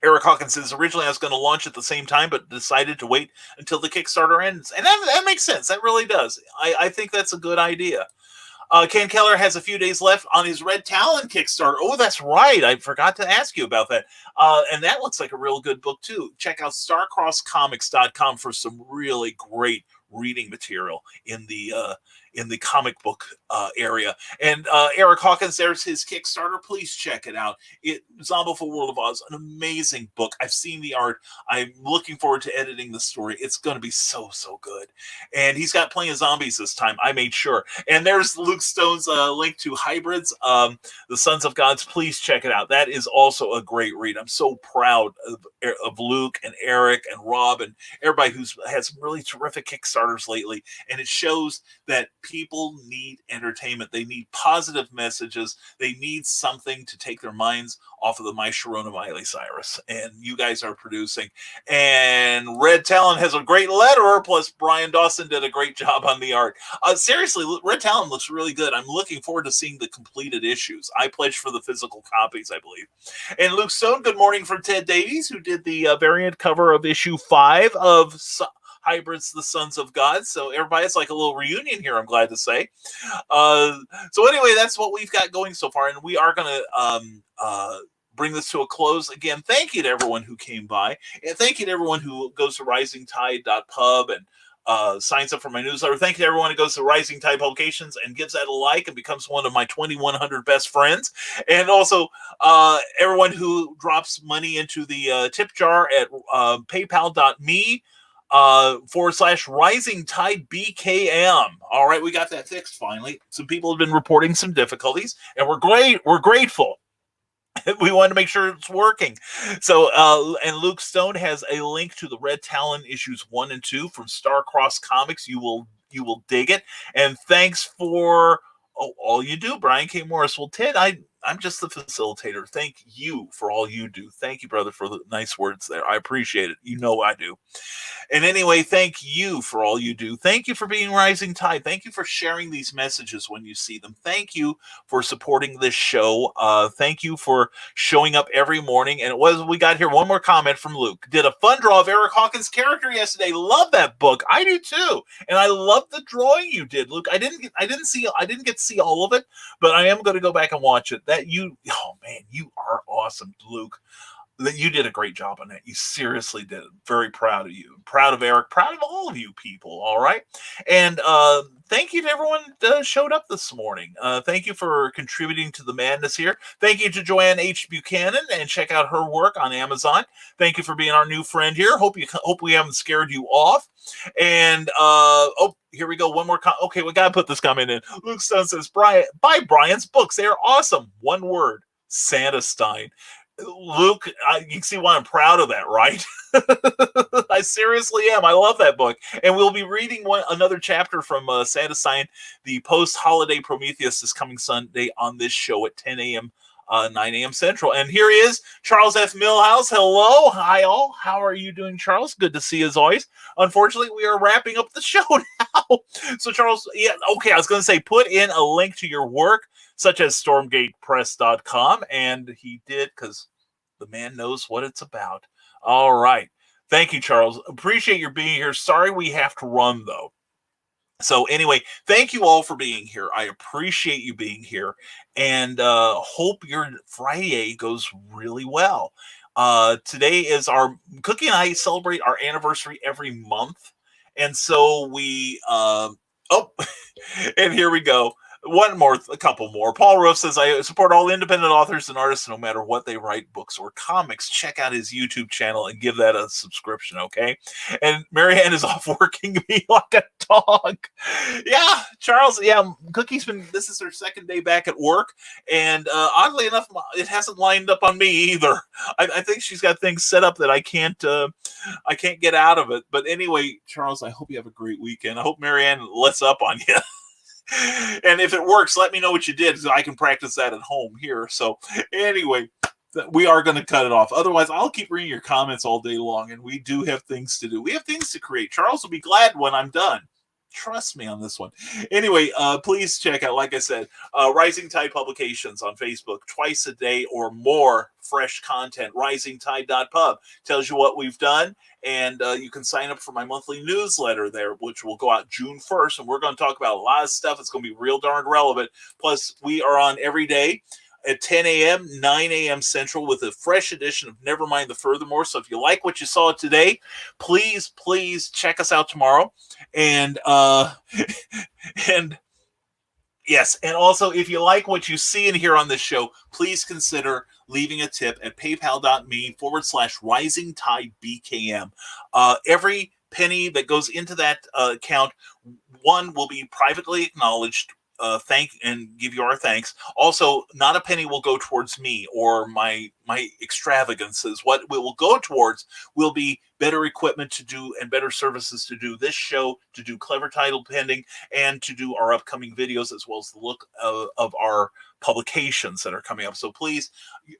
Eric Hawkins says, originally I was going to launch at the same time, but decided to wait until the Kickstarter ends. And that makes sense. That really does. I think that's a good idea. Ken Keller has a few days left on his Red Talon Kickstarter. Oh, that's right. I forgot to ask you about that. And that looks like a real good book, too. Check out starcrosscomics.com for some really great reading material in the comic book area. And Eric Hawkins, there's his Kickstarter. Please check it out. Zombieful World of Oz, an amazing book. I've seen the art. I'm looking forward to editing the story. It's going to be so good. And he's got plenty of zombies this time. I made sure. And there's Luke Stone's link to Hybrids, the Sons of Gods. Please check it out. That is also a great read. I'm so proud of Luke and Eric and Rob and everybody who's had some really terrific Kickstarters lately. And it shows that people need entertainment. They need positive messages. They need something to take their minds off of the My Sharona Miley Cyrus. And you guys are producing. And Red Talon has a great letterer, plus Brian Dawson did a great job on the art. Seriously, Red Talon looks really good. I'm looking forward to seeing the completed issues. I pledged for the physical copies, I believe. And Luke Stone, good morning from Ted Davies, who did the variant cover of issue 5 of Hybrids, the Sons of God. So everybody, it's like a little reunion here, I'm glad to say. So anyway, that's what we've got going so far, and we are going to bring this to a close. Again, thank you to everyone who came by, and thank you to everyone who goes to risingtide.pub and signs up for my newsletter. Thank you to everyone who goes to Rising Tide Publications and gives that a like and becomes one of my 2,100 best friends. And also everyone who drops money into the tip jar at paypal.me /Rising Tide BKM. All right, we got that fixed finally. Some people have been reporting some difficulties, and we're grateful. We want to make sure it's working. So, and Luke Stone has a link to the Red Talon issues 1 and 2 from Starcross Comics. You will dig it. And thanks for all you do, Brian K. Morris. Well, Ted, I'm just the facilitator. Thank you for all you do. Thank you, brother, for the nice words there. I appreciate it. You know I do. And anyway, thank you for all you do. Thank you for being Rising Tide. Thank you for sharing these messages when you see them. Thank you for supporting this show. Thank you for showing up every morning. And we got here one more comment from Luke. Did a fun draw of Eric Hawkins' character yesterday. Love that book. I do too. And I love the drawing you did, Luke. I didn't get to see all of it, but I am going to go back and watch it. You are awesome, Luke. That you did a great job on that. You seriously did. Very proud of you. Proud of Eric. Proud of all of you people. All right. And thank you to everyone that showed up this morning. Thank you for contributing to the madness here. Thank you to Joanne H. Buchanan, and check out her work on Amazon. Thank you for being our new friend here. Hope we haven't scared you off. And here we go. One more. Okay, we got to put this comment in. Luke Stone says, buy Brian's books. They are awesome. One word, Santa Stein. Luke, you can see why I'm proud of that, right? I seriously am. I love that book. And we'll be reading another chapter from Santa Stein, the post-holiday Prometheus, this coming Sunday on this show at 10 a.m., 9 a.m. Central. And here he is, Charles F. Millhouse. Hello. Hi, all. How are you doing, Charles? Good to see you as always. Unfortunately, we are wrapping up the show now. So, Charles, I was going to say, put in a link to your work, such as stormgatepress.com, and he did, because the man knows what it's about. All right. Thank you, Charles. Appreciate your being here. Sorry we have to run, though. So anyway, thank you all for being here. I appreciate you being here, and hope your Fri-YAY goes really well. Today is Cookie and I celebrate our anniversary every month, and so we and here we go. a couple more. Paul Roof says, I support all independent authors and artists no matter what they write, books or comics. Check out his YouTube channel and give that a subscription, okay? And Marianne is off working me like a dog. Yeah, Charles, this is her second day back at work, and oddly enough, it hasn't lined up on me either. I think she's got things set up that I can't get out of it. But anyway, Charles, I hope you have a great weekend. I hope Marianne lets up on you. And if it works, let me know what you did so I can practice that at home here. So anyway, we are going to cut it off. Otherwise, I'll keep reading your comments all day long, and we do have things to do. We have things to create. Charles will be glad when I'm done. Trust me on this one. Anyway, please check out, like I said, Rising Tide Publications on Facebook, twice a day or more fresh content. RisingTide.pub tells you what we've done, and you can sign up for my monthly newsletter there, which will go out June 1st, and we're going to talk about a lot of stuff. It's going to be real darn relevant. Plus, we are on every day at 10 a.m., 9 a.m. Central with a fresh edition of Nevermind the Furthermore. So if you like what you saw today, please check us out tomorrow. And yes, and also if you like what you see and hear on this show, please consider leaving a tip at paypal.me/risingtidebkm. Every penny that goes into that account, one will be privately acknowledged. Thank and give you our thanks. Also, not a penny will go towards me or my extravagances. What we will go towards will be better equipment to do and better services to do this show, to do Clever Title Pending, and to do our upcoming videos, as well as the look of our publications that are coming up. So please,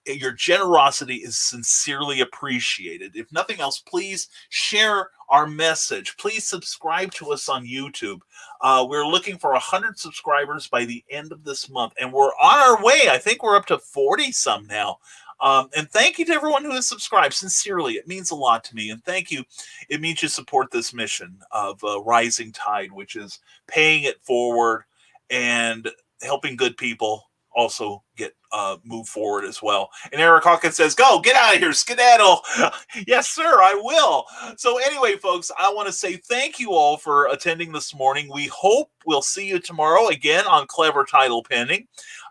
your generosity is sincerely appreciated. If nothing else, please share our message. Please subscribe to us on YouTube. We're looking for 100 subscribers by the end of this month, and we're on our way. I think we're up to 40 some now. And thank you to everyone who has subscribed. Sincerely, it means a lot to me. And thank you. It means you support this mission of Rising Tide, which is paying it forward and helping good people also get move forward as well. And Eric Hawkins says, go, get out of here, skedaddle. Yes, sir, I will. So anyway, folks, I want to say thank you all for attending this morning. We hope we'll see you tomorrow again on Clever Title Pending,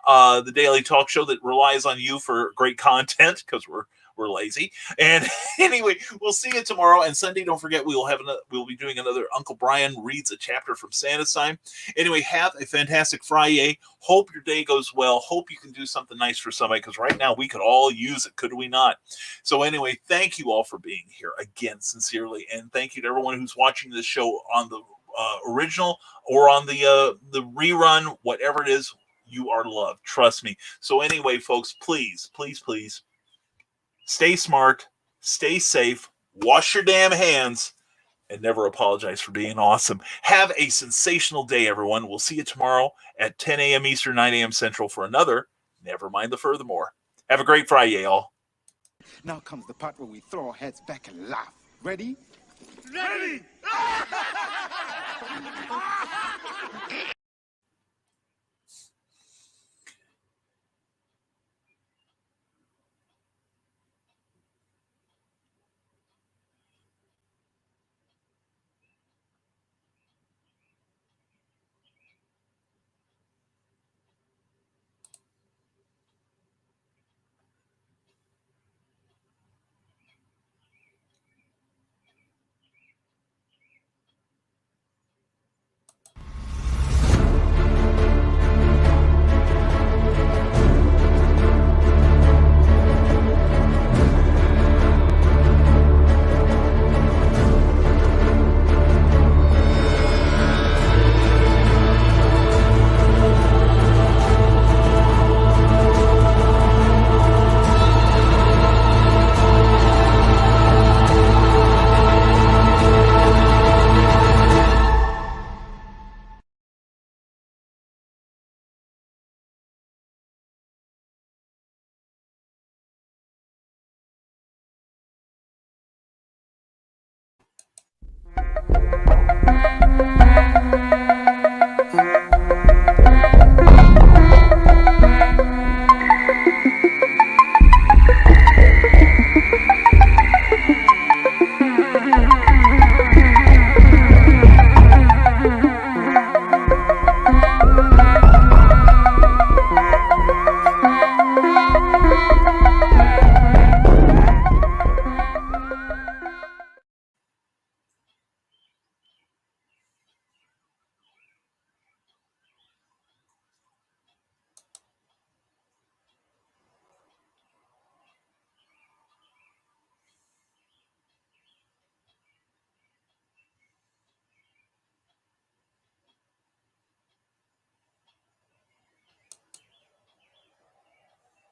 the daily talk show that relies on you for great content because we're lazy. And anyway, we'll see you tomorrow. And Sunday, don't forget, we'll be doing another Uncle Brian reads a chapter from Santa's Time. Anyway, have a fantastic Fri-YAY. Hope your day goes well. Hope you can do something nice for somebody, because right now we could all use it, could we not? So anyway, thank you all for being here again, sincerely. And thank you to everyone who's watching this show on the original or on the rerun, whatever it is. You are loved. Trust me. So anyway, folks, please stay smart, stay safe, wash your damn hands, and never apologize for being awesome. Have a sensational day, everyone. We'll see you tomorrow at 10 a.m. Eastern, 9 a.m. Central for another Nevermind the Furthermore. Have a great Fri-YAY, all. Now comes the part where we throw our heads back and laugh. Ready? Ready!